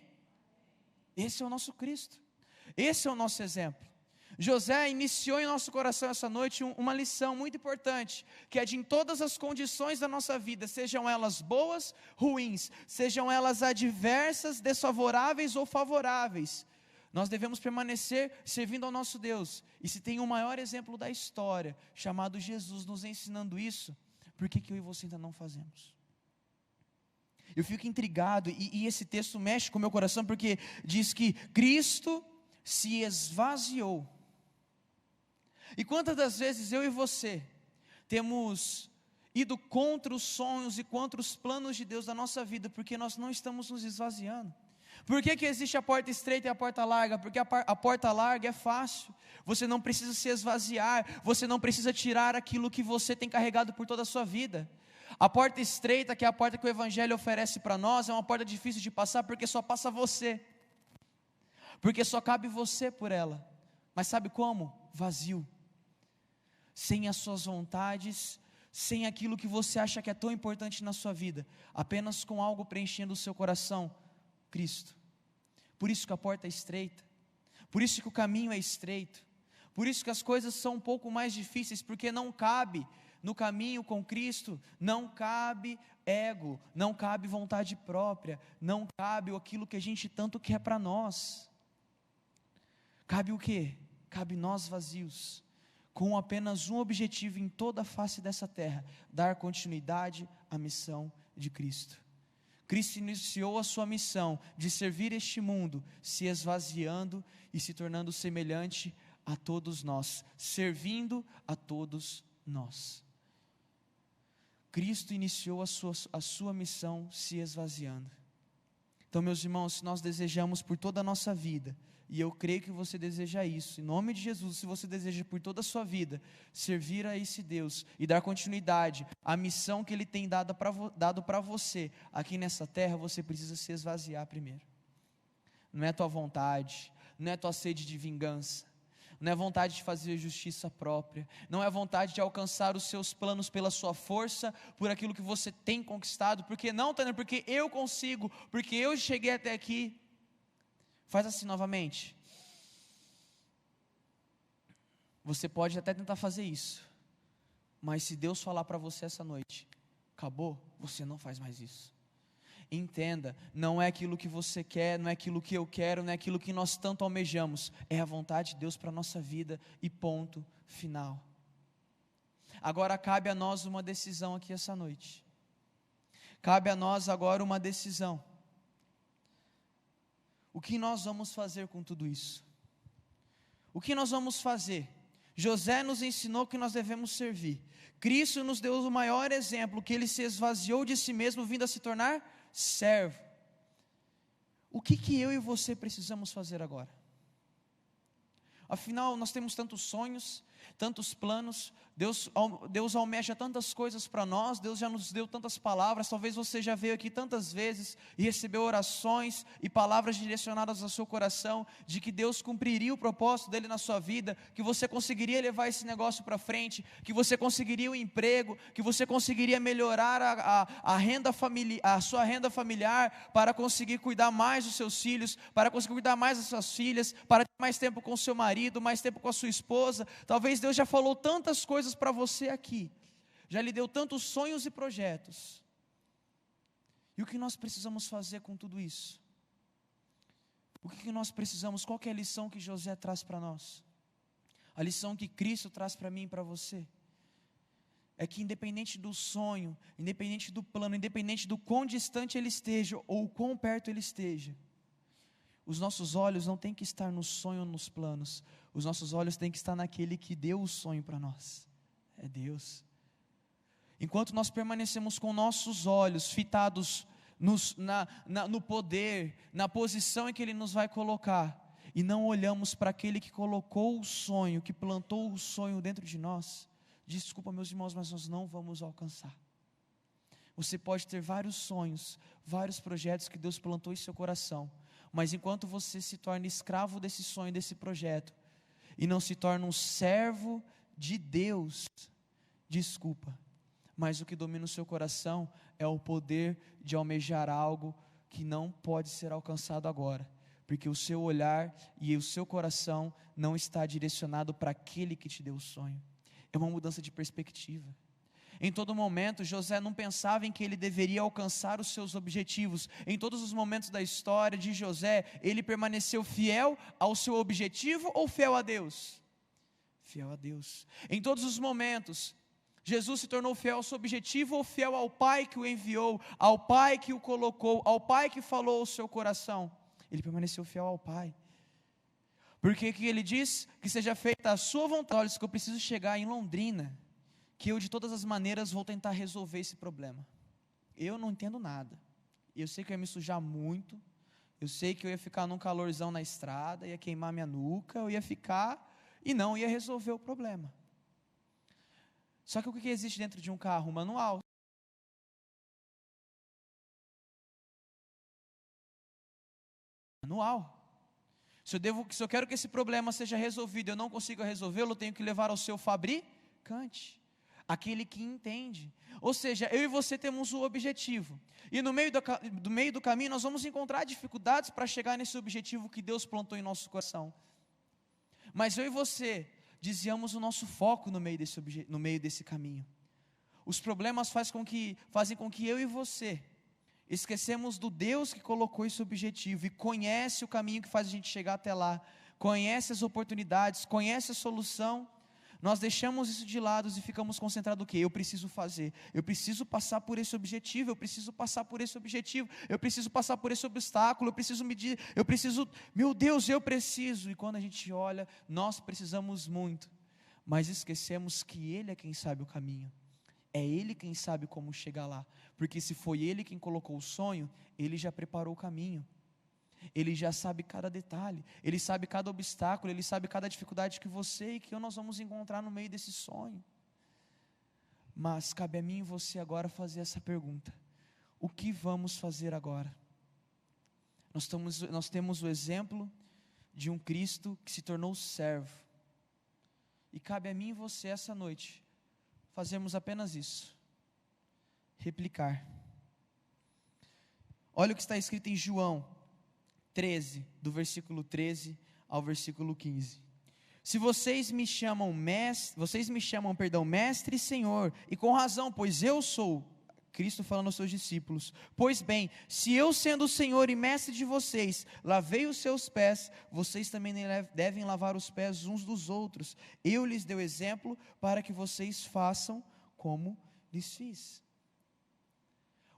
Esse é o nosso Cristo, esse é o nosso exemplo. José iniciou em nosso coração essa noite uma lição muito importante, que é de em todas as condições da nossa vida, sejam elas boas, ruins, sejam elas adversas, desfavoráveis ou favoráveis, nós devemos permanecer servindo ao nosso Deus. E se tem o maior exemplo da história, chamado Jesus, nos ensinando isso, por que eu e você ainda não fazemos? Eu fico intrigado, e esse texto mexe com o meu coração, porque diz que Cristo se esvaziou. E quantas das vezes eu e você temos ido contra os sonhos e contra os planos de Deus da nossa vida, porque nós não estamos nos esvaziando. Por que existe a porta estreita e a porta larga? Porque a porta larga é fácil, você não precisa se esvaziar, você não precisa tirar aquilo que você tem carregado por toda a sua vida. A porta estreita, que é a porta que o Evangelho oferece para nós, é uma porta difícil de passar, porque só passa você, porque só cabe você por ela. Mas sabe como? Vazio, sem as suas vontades, sem aquilo que você acha que é tão importante na sua vida, apenas com algo preenchendo o seu coração: Cristo. Por isso que a porta é estreita, por isso que o caminho é estreito, por isso que as coisas são um pouco mais difíceis, porque não cabe no caminho com Cristo, não cabe ego, não cabe vontade própria, não cabe aquilo que a gente tanto quer para nós. Cabe o quê? Cabe nós vazios, com apenas um objetivo em toda a face dessa terra: dar continuidade à missão de Cristo. Cristo iniciou a sua missão de servir este mundo, se esvaziando e se tornando semelhante a todos nós, servindo a todos nós. Cristo iniciou a sua missão se esvaziando. Então, meus irmãos, se nós desejamos por toda a nossa vida, e eu creio que você deseja isso, em nome de Jesus, se você deseja por toda a sua vida servir a esse Deus e dar continuidade à missão que Ele tem dado para você aqui nessa terra, você precisa se esvaziar primeiro. Não é tua vontade, não é tua sede de vingança, não é vontade de fazer justiça própria, não é vontade de alcançar os seus planos pela sua força, por aquilo que você tem conquistado, porque não, Tanner, porque eu consigo, porque eu cheguei até aqui. Faz assim novamente. Você pode até tentar fazer isso, mas se Deus falar para você essa noite: acabou, você não faz mais isso. Entenda, não é aquilo que você quer, não é aquilo que eu quero, não é aquilo que nós tanto almejamos, é a vontade de Deus para a nossa vida, e ponto final. Agora cabe a nós uma decisão aqui essa noite. Cabe a nós agora uma decisão. O que nós vamos fazer com tudo isso? O que nós vamos fazer? José nos ensinou que nós devemos servir. Cristo nos deu o maior exemplo, que Ele se esvaziou de si mesmo, vindo a se tornar servo. O que eu e você precisamos fazer agora? Afinal, nós temos tantos sonhos, tantos planos, Deus almeja tantas coisas para nós, Deus já nos deu tantas palavras. Talvez você já veio aqui tantas vezes e recebeu orações e palavras direcionadas ao seu coração, de que Deus cumpriria o propósito dele na sua vida, que você conseguiria levar esse negócio para frente, que você conseguiria um emprego, que você conseguiria melhorar a sua renda familiar, para conseguir cuidar mais dos seus filhos, para conseguir cuidar mais das suas filhas, para ter mais tempo com o seu marido, mais tempo com a sua esposa. Talvez Deus já falou tantas coisas para você aqui, já lhe deu tantos sonhos e projetos. E o que nós precisamos fazer com tudo isso? O que nós precisamos? Qual que é a lição que José traz para nós? A lição que Cristo traz para mim e para você é que, independente do sonho, independente do plano, independente do quão distante ele esteja ou quão perto ele esteja, os nossos olhos não têm que estar no sonho ou nos planos. Os nossos olhos têm que estar naquele que deu o sonho para nós. É Deus. Enquanto nós permanecemos com nossos olhos fitados no poder, na posição em que Ele nos vai colocar, e não olhamos para aquele que colocou o sonho, que plantou o sonho dentro de nós, desculpa, meus irmãos, mas nós não vamos alcançar. Você pode ter vários sonhos, vários projetos que Deus plantou em seu coração, mas enquanto você se torna escravo desse sonho, desse projeto, e não se torna um servo de Deus, desculpa, mas o que domina o seu coração é o poder de almejar algo que não pode ser alcançado agora, porque o seu olhar e o seu coração não está direcionado para aquele que te deu o sonho. É uma mudança de perspectiva. Em todo momento, José não pensava em que ele deveria alcançar os seus objetivos. Em todos os momentos da história de José, ele permaneceu fiel ao seu objetivo ou fiel a Deus? Fiel a Deus. Em todos os momentos, Jesus se tornou fiel ao seu objetivo ou fiel ao Pai que o enviou, ao Pai que o colocou, ao Pai que falou ao seu coração? Ele permaneceu fiel ao Pai. Porque que ele diz? Que seja feita a sua vontade. Olha, que eu preciso chegar em Londrina, que eu de todas as maneiras vou tentar resolver esse problema. Eu não entendo nada. Eu sei que eu ia me sujar muito. Eu sei que eu ia ficar num calorzão na estrada, ia queimar minha nuca, eu ia ficar e não ia resolver o problema. Só que o que existe dentro de um carro? Um manual. Se eu quero que esse problema seja resolvido, eu não consigo resolvê-lo, eu tenho que levar ao seu fabricante, aquele que entende. Ou seja, eu e você temos o objetivo, e no meio do caminho nós vamos encontrar dificuldades para chegar nesse objetivo que Deus plantou em nosso coração. Mas eu e você desviamos o nosso foco no meio desse caminho. Os problemas fazem com que eu e você esquecemos do Deus que colocou esse objetivo e conhece o caminho que faz a gente chegar até lá, conhece as oportunidades, conhece a solução. Nós deixamos isso de lado e ficamos concentrados no que? Eu preciso fazer, eu preciso passar por esse objetivo, eu preciso passar por esse objetivo, eu preciso passar por esse obstáculo, eu preciso medir, meu Deus, eu preciso. E quando a gente olha, nós precisamos muito, mas esquecemos que Ele é quem sabe o caminho. É Ele quem sabe como chegar lá, porque se foi Ele quem colocou o sonho, Ele já preparou o caminho, Ele já sabe cada detalhe, Ele sabe cada obstáculo, Ele sabe cada dificuldade que você e que nós vamos encontrar no meio desse sonho. Mas cabe a mim e você agora fazer essa pergunta: o que vamos fazer agora? Nós temos o exemplo de um Cristo que se tornou servo, e cabe a mim e você essa noite fazermos apenas isso, replicar. Olha o que está escrito em João 13, do versículo 13 ao versículo 15. Se vocês me chamam mestre e Senhor, e com razão, pois eu sou, Cristo falando aos seus discípulos, pois bem, se eu sendo o Senhor e mestre de vocês, lavei os seus pés, vocês também devem lavar os pés uns dos outros. Eu lhes dei o exemplo para que vocês façam como lhes fiz.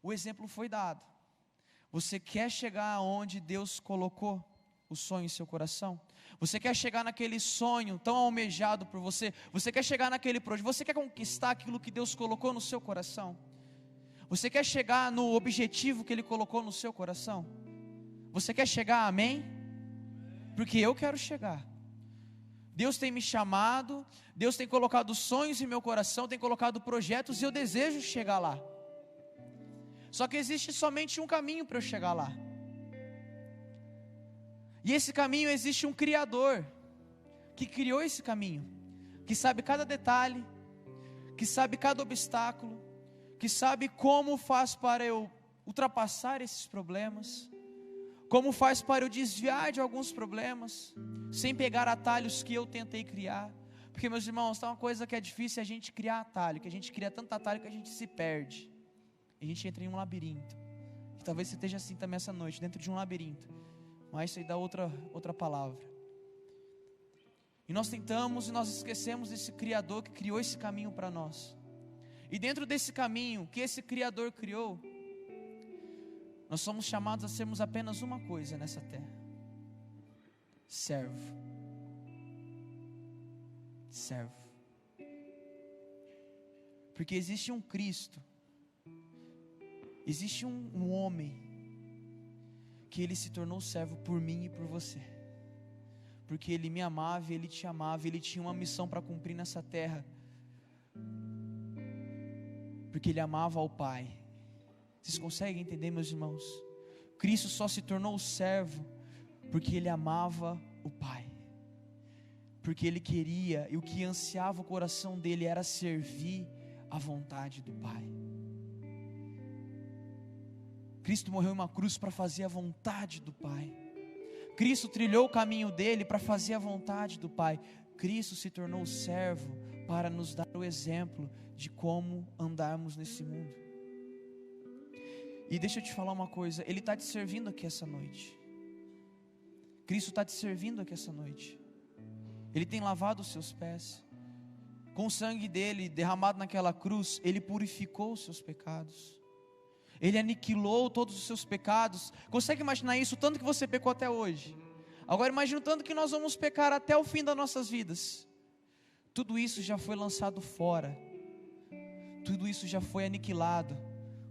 O exemplo foi dado. Você quer chegar aonde Deus colocou o sonho em seu coração? Você quer chegar naquele sonho tão almejado por você? Você quer chegar naquele projeto? Você quer conquistar aquilo que Deus colocou no seu coração? Você quer chegar no objetivo que Ele colocou no seu coração? Você quer chegar, amém? Porque eu quero chegar. Deus tem me chamado, Deus tem colocado sonhos em meu coração, tem colocado projetos e eu desejo chegar lá. Só que existe somente um caminho para eu chegar lá. E esse caminho existe um Criador, que criou esse caminho, que sabe cada detalhe, que sabe cada obstáculo, que sabe como faz para eu ultrapassar esses problemas, como faz para eu desviar de alguns problemas, sem pegar atalhos que eu tentei criar. Porque, meus irmãos, tem uma coisa que é difícil, é a gente criar atalho, que a gente cria tanto atalho que a gente se perde, a gente entra em um labirinto, que talvez você esteja assim também essa noite, dentro de um labirinto, mas isso aí dá outra palavra. E nós tentamos e nós esquecemos desse Criador que criou esse caminho para nós. E dentro desse caminho que esse Criador criou, nós somos chamados a sermos apenas uma coisa nessa terra: servo. Servo. Porque existe um Cristo, existe um homem, que Ele se tornou servo por mim e por você, porque Ele me amava e Ele te amava, Ele tinha uma missão para cumprir nessa terra, porque Ele amava ao Pai. Vocês conseguem entender, meus irmãos? Cristo só se tornou servo porque Ele amava o Pai, porque Ele queria, e o que ansiava o coração dele era servir a vontade do Pai. Cristo morreu em uma cruz para fazer a vontade do Pai. Cristo trilhou o caminho dele para fazer a vontade do Pai. Cristo se tornou servo para nos dar o exemplo de como andarmos nesse mundo. E deixa eu te falar uma coisa, Ele está te servindo aqui essa noite. Cristo está te servindo aqui essa noite. Ele tem lavado os seus pés. Com o sangue dele derramado naquela cruz, Ele purificou os seus pecados. Ele aniquilou todos os seus pecados. Consegue imaginar isso? O tanto que você pecou até hoje. Agora imagina o tanto que nós vamos pecar até o fim das nossas vidas. Tudo isso já foi lançado fora. tudo isso já foi aniquilado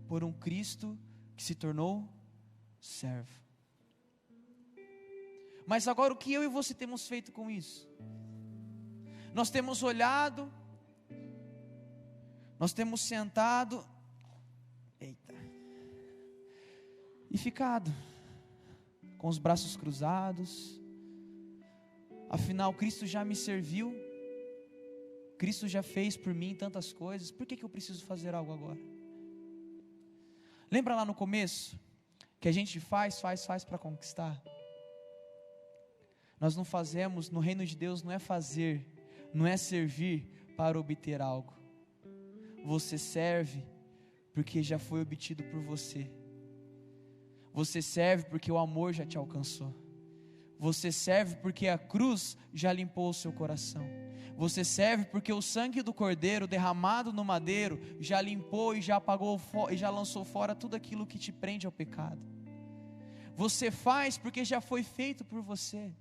por um Cristo que se tornou servo. Mas agora o que eu e você temos feito com isso? Nós temos olhado, nós temos sentado, e ficado com os braços cruzados. Afinal, Cristo já me serviu, Cristo já fez por mim tantas coisas, por que eu preciso fazer algo agora? Lembra lá no começo, que a gente faz para conquistar? Nós não fazemos, no reino de Deus não é fazer, não é servir para obter algo. Você serve porque já foi obtido por você. Você serve porque o amor já te alcançou. Você serve porque a cruz já limpou o seu coração. Você serve porque o sangue do Cordeiro derramado no madeiro já limpou e já apagou e já lançou fora tudo aquilo que te prende ao pecado. Você faz porque já foi feito por você.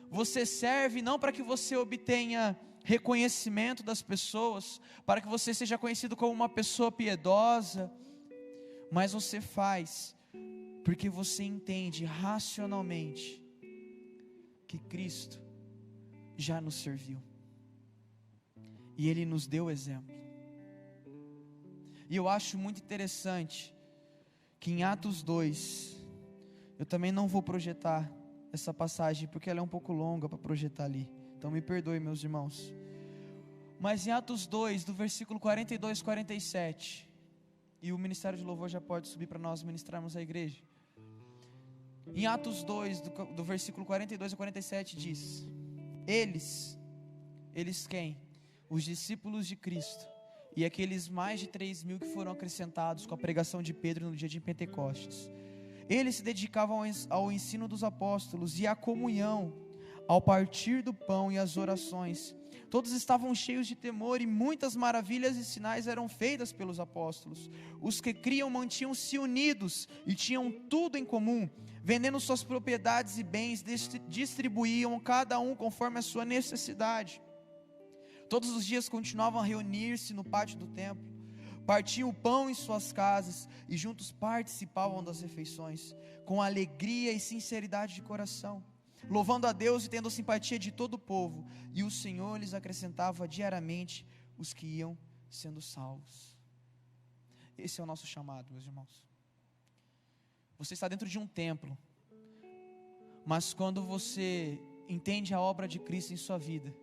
Você serve não para que você obtenha reconhecimento das pessoas, para que você seja conhecido como uma pessoa piedosa, mas você faz porque você entende racionalmente que Cristo já nos serviu e Ele nos deu exemplo. E eu acho muito interessante que em Atos 2, eu também não vou projetar essa passagem porque ela é um pouco longa para projetar ali, então me perdoe, meus irmãos. Mas em Atos 2, do versículo 42 e 47, e o Ministério de Louvor já pode subir para nós ministrarmos a igreja. Em Atos 2, do versículo 42 a 47 diz: Eles quem? Os discípulos de Cristo e aqueles mais de 3.000 que foram acrescentados com a pregação de Pedro no dia de Pentecostes. Eles se dedicavam ao ensino dos apóstolos e à comunhão, ao partir do pão e às orações. Todos estavam cheios de temor e muitas maravilhas e sinais eram feitas pelos apóstolos. Os que criam mantinham-se unidos e tinham tudo em comum. Vendendo suas propriedades e bens, distribuíam cada um conforme a sua necessidade. Todos os dias continuavam a reunir-se no pátio do templo. Partiam o pão em suas casas e juntos participavam das refeições, com alegria e sinceridade de coração, louvando a Deus e tendo simpatia de todo o povo, e o Senhor lhes acrescentava diariamente os que iam sendo salvos. Esse é o nosso chamado, meus irmãos. Você está dentro de um templo, mas quando você entende a obra de Cristo em sua vida,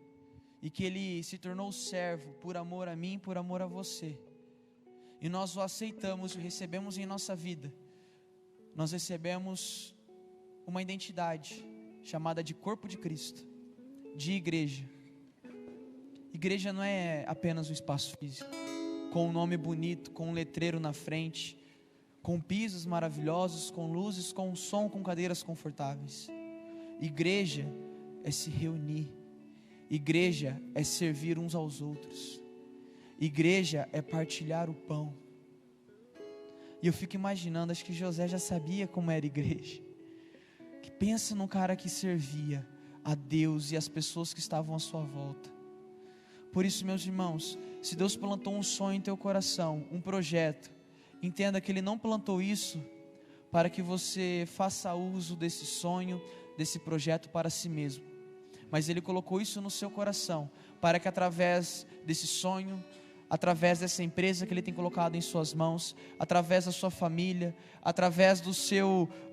e que Ele se tornou servo por amor a mim, por amor a você, e nós o aceitamos e recebemos em nossa vida, nós recebemos uma identidade chamada de corpo de Cristo, de igreja. Igreja não é apenas um espaço físico, com um nome bonito, com um letreiro na frente, com pisos maravilhosos, com luzes, com som, com cadeiras confortáveis. Igreja é se reunir, igreja é servir uns aos outros, igreja é partilhar o pão. E eu fico imaginando, acho que José já sabia como era igreja. Que pensa num cara que servia a Deus e as pessoas que estavam à sua volta. Por isso, meus irmãos, se Deus plantou um sonho em teu coração, um projeto, entenda que Ele não plantou isso para que você faça uso desse sonho, desse projeto para si mesmo, mas Ele colocou isso no seu coração, para que através desse sonho, através dessa empresa que Ele tem colocado em suas mãos, através da sua família, através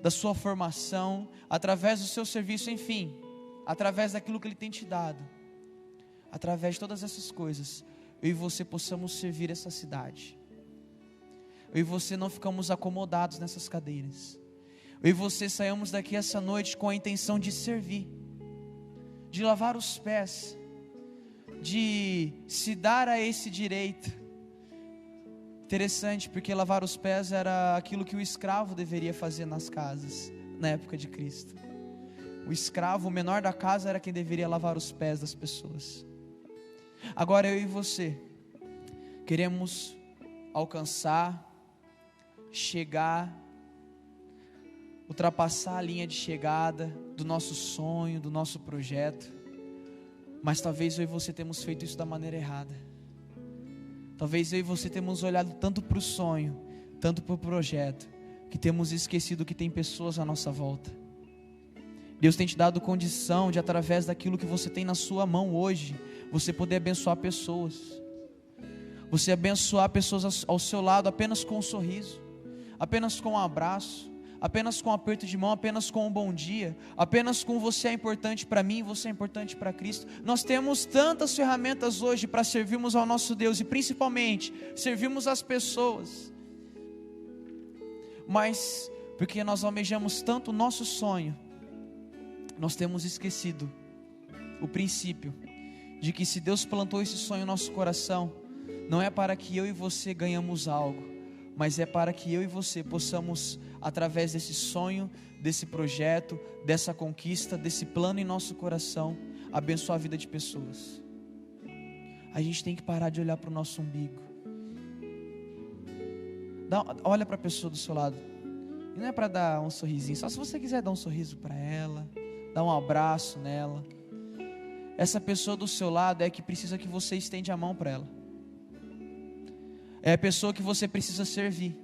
da sua formação, através do seu serviço, enfim, através daquilo que Ele tem te dado, através de todas essas coisas, eu e você possamos servir essa cidade. Eu e você não ficamos acomodados nessas cadeiras. Eu e você saímos daqui essa noite com a intenção de servir, de lavar os pés, de se dar a esse direito. Interessante, porque lavar os pés era aquilo que o escravo deveria fazer nas casas, na época de Cristo. O escravo, o menor da casa, era quem deveria lavar os pés das pessoas. Agora eu e você queremos alcançar, chegar, ultrapassar a linha de chegada do nosso sonho, do nosso projeto. Mas talvez eu e você temos feito isso da maneira errada. Talvez eu e você temos olhado tanto para o sonho, tanto para o projeto, que temos esquecido que tem pessoas à nossa volta. Deus tem te dado condição de, através daquilo que você tem na sua mão hoje, você poder abençoar pessoas. Você abençoar pessoas ao seu lado apenas com um sorriso, apenas com um abraço, apenas com um aperto de mão, apenas com um bom dia, apenas com você é importante para mim, você é importante para Cristo. Nós temos tantas ferramentas hoje para servirmos ao nosso Deus e principalmente servirmos as pessoas. Mas porque nós almejamos tanto o nosso sonho, nós temos esquecido o princípio de que se Deus plantou esse sonho no nosso coração, não é para que eu e você ganhamos algo, mas é para que eu e você possamos, através desse sonho, desse projeto, dessa conquista, desse plano em nosso coração, abençoar a vida de pessoas. A gente tem que parar de olhar para o nosso umbigo. Olha para a pessoa do seu lado. E não é para dar um sorrisinho, só se você quiser dar um sorriso para ela, dar um abraço nela. Essa pessoa do seu lado é que precisa que você estende a mão para ela. É a pessoa que você precisa servir.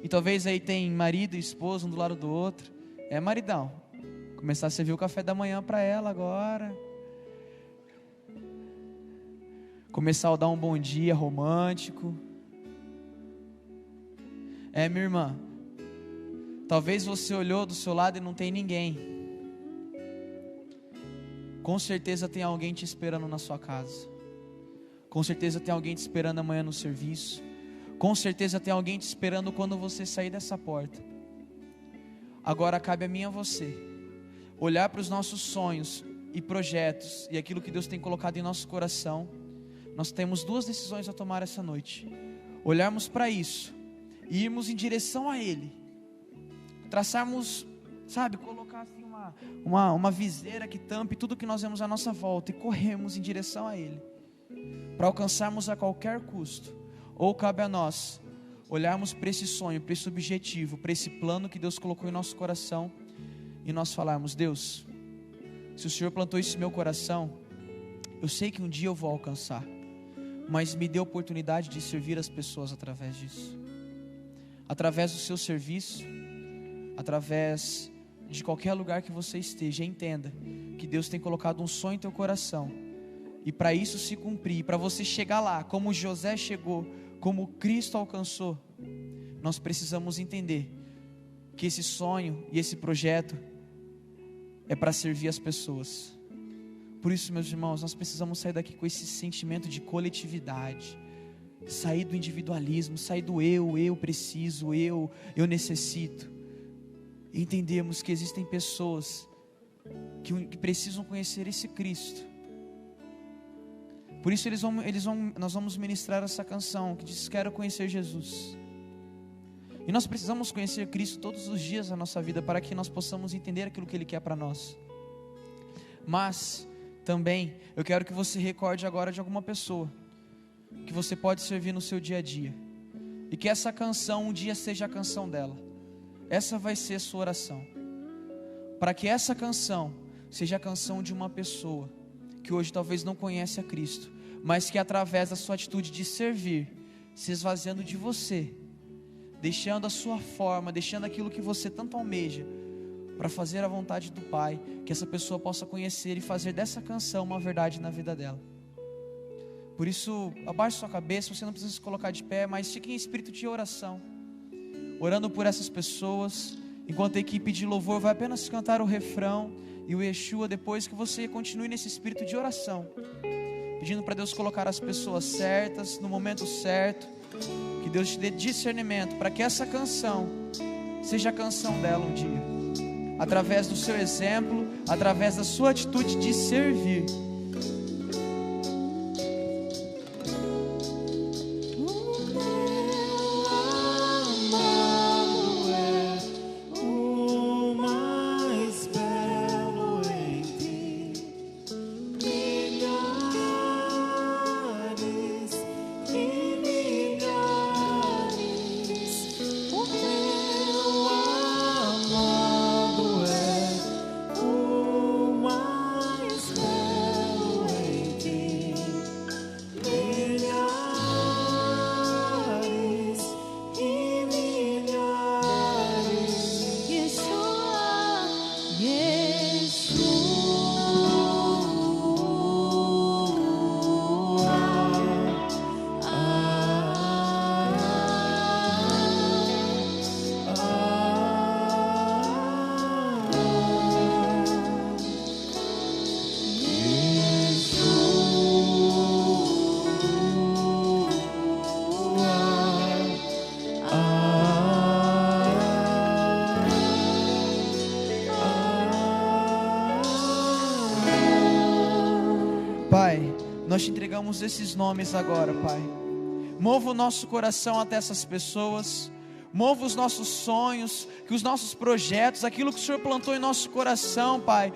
E talvez aí tem marido e esposa um do lado do outro. Maridão, começar a servir o café da manhã para ela agora. Começar a dar um bom dia romântico. Minha irmã, talvez você olhou do seu lado e não tem ninguém. Com certeza tem alguém te esperando na sua casa. Com certeza tem alguém te esperando amanhã no serviço. Com certeza tem alguém te esperando quando você sair dessa porta. Agora cabe a mim e a você olhar para os nossos sonhos e projetos e aquilo que Deus tem colocado em nosso coração. Nós temos duas decisões a tomar essa noite: olharmos para isso e irmos em direção a Ele, traçarmos, colocar assim uma viseira que tampe tudo que nós vemos à nossa volta e corremos em direção a Ele, para alcançarmos a qualquer custo. Ou cabe a nós olharmos para esse sonho, para esse objetivo, para esse plano que Deus colocou em nosso coração e nós falarmos: Deus, se o Senhor plantou isso em meu coração, eu sei que um dia eu vou alcançar, mas me dê a oportunidade de servir as pessoas através disso, através do seu serviço, através de qualquer lugar que você esteja. Entenda que Deus tem colocado um sonho em teu coração, e para isso se cumprir, para você chegar lá, como José chegou, como Cristo alcançou, nós precisamos entender que esse sonho e esse projeto é para servir as pessoas. Por isso, meus irmãos, nós precisamos sair daqui com esse sentimento de coletividade, sair do individualismo, sair do eu preciso, eu necessito, e entendermos que existem pessoas que precisam conhecer esse Cristo. Por isso nós vamos ministrar essa canção que diz: quero conhecer Jesus. E nós precisamos conhecer Cristo todos os dias da nossa vida, para que nós possamos entender aquilo que Ele quer para nós. Mas também eu quero que você recorde agora de alguma pessoa que você pode servir no seu dia a dia, e que essa canção um dia seja a canção dela. Essa vai ser a sua oração, para que essa canção seja a canção de uma pessoa que hoje talvez não conhece a Cristo, mas que através da sua atitude de servir, se esvaziando de você, deixando a sua forma, deixando aquilo que você tanto almeja, para fazer a vontade do Pai, que essa pessoa possa conhecer e fazer dessa canção uma verdade na vida dela. Por isso, abaixe sua cabeça, você não precisa se colocar de pé, mas fique em espírito de oração, orando por essas pessoas, enquanto a equipe de louvor vai apenas cantar o refrão e o Yeshua, depois que você continue nesse espírito de oração, pedindo para Deus colocar as pessoas certas, no momento certo, que Deus te dê discernimento, para que essa canção seja a canção dela um dia, através do seu exemplo, através da sua atitude de servir. Pai, nós te entregamos esses nomes agora, Pai. Mova o nosso coração até essas pessoas. Mova os nossos sonhos, que os nossos projetos, aquilo que o Senhor plantou em nosso coração, Pai,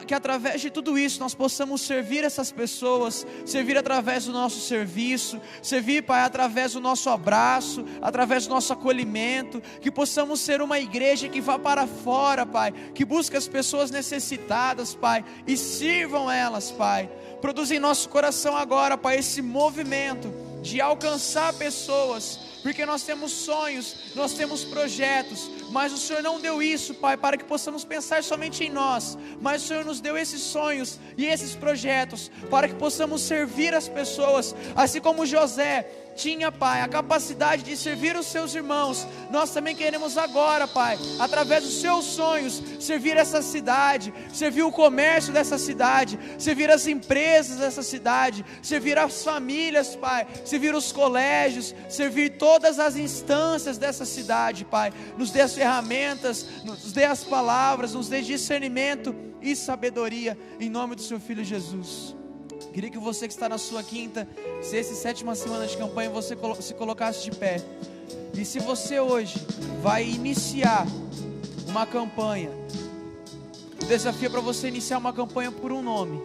que através de tudo isso nós possamos servir essas pessoas, servir através do nosso serviço, servir, Pai, através do nosso abraço, através do nosso acolhimento, que possamos ser uma igreja que vá para fora, Pai, que busque as pessoas necessitadas, Pai, e sirvam elas, Pai. Produz em nosso coração agora, Pai, esse movimento de alcançar pessoas, porque nós temos sonhos, nós temos projetos, mas o Senhor não deu isso, Pai, para que possamos pensar somente em nós, mas o Senhor nos deu esses sonhos e esses projetos, para que possamos servir as pessoas, assim como José tinha, Pai, a capacidade de servir os seus irmãos. Nós também queremos agora, Pai, através dos seus sonhos, servir essa cidade, servir o comércio dessa cidade, servir as empresas dessa cidade, servir as famílias, Pai, servir os colégios, servir todas as instâncias dessa cidade, Pai. Nos dê as ferramentas, nos dê as palavras, nos dê discernimento e sabedoria, em nome do seu Filho Jesus. Queria que você que está na sua quinta, sexta e sétima semana de campanha, você se colocasse de pé. E se você hoje vai iniciar uma campanha, o desafio é para você iniciar uma campanha por um nome.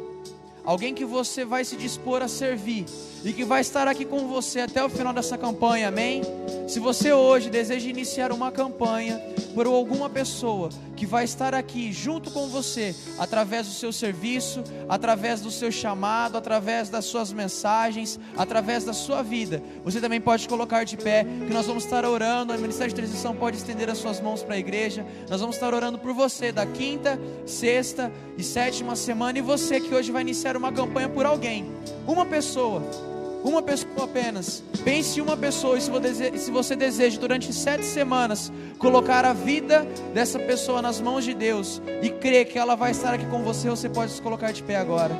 Alguém que você vai se dispor a servir e que vai estar aqui com você até o final dessa campanha, amém? Se você hoje deseja iniciar uma campanha por alguma pessoa que vai estar aqui junto com você, através do seu serviço, através do seu chamado, através das suas mensagens, através da sua vida, você também pode colocar de pé, que nós vamos estar orando. A Ministério de Transição pode estender as suas mãos para a igreja. Nós vamos estar orando por você da quinta, sexta e sétima semana, e você que hoje vai iniciar uma campanha por alguém, uma pessoa apenas. Pense em uma pessoa, e se você deseja durante 7 semanas colocar a vida dessa pessoa nas mãos de Deus e crer que ela vai estar aqui com você, você pode se colocar de pé agora.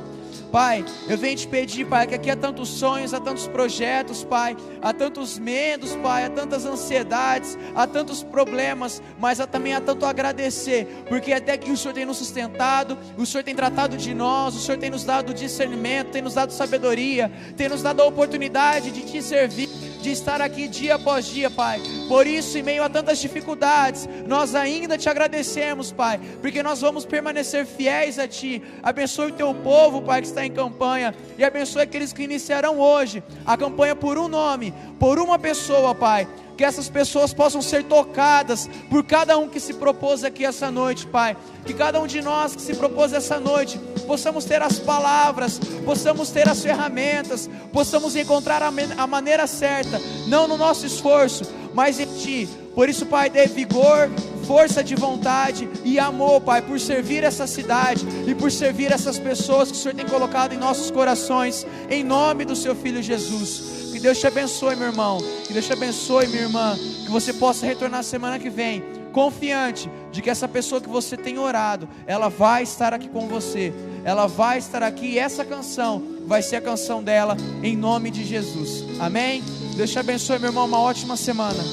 Pai, eu venho te pedir, Pai, que aqui há tantos sonhos, há tantos projetos, Pai, há tantos medos, Pai, há tantas ansiedades, há tantos problemas, mas também há tanto a agradecer, porque até que o Senhor tem nos sustentado, o Senhor tem tratado de nós, o Senhor tem nos dado discernimento, tem nos dado sabedoria, tem nos dado a oportunidade de te servir, de estar aqui dia após dia, Pai. Por isso, em meio a tantas dificuldades, nós ainda te agradecemos, Pai, porque nós vamos permanecer fiéis a Ti. Abençoe o Teu povo, Pai, que está em campanha, e abençoe aqueles que iniciarão hoje a campanha por um nome, por uma pessoa, Pai. Que essas pessoas possam ser tocadas por cada um que se propôs aqui essa noite, Pai. Que cada um de nós que se propôs essa noite, possamos ter as palavras, possamos ter as ferramentas, possamos encontrar a maneira certa, não no nosso esforço, mas em Ti. Por isso, Pai, dê vigor, força de vontade e amor, Pai, por servir essa cidade e por servir essas pessoas que o Senhor tem colocado em nossos corações, em nome do Seu Filho Jesus. Que Deus te abençoe, meu irmão, que Deus te abençoe, minha irmã, que você possa retornar semana que vem, confiante de que essa pessoa que você tem orado, ela vai estar aqui com você, ela vai estar aqui, e essa canção vai ser a canção dela, em nome de Jesus, amém? Deus te abençoe, meu irmão, uma ótima semana.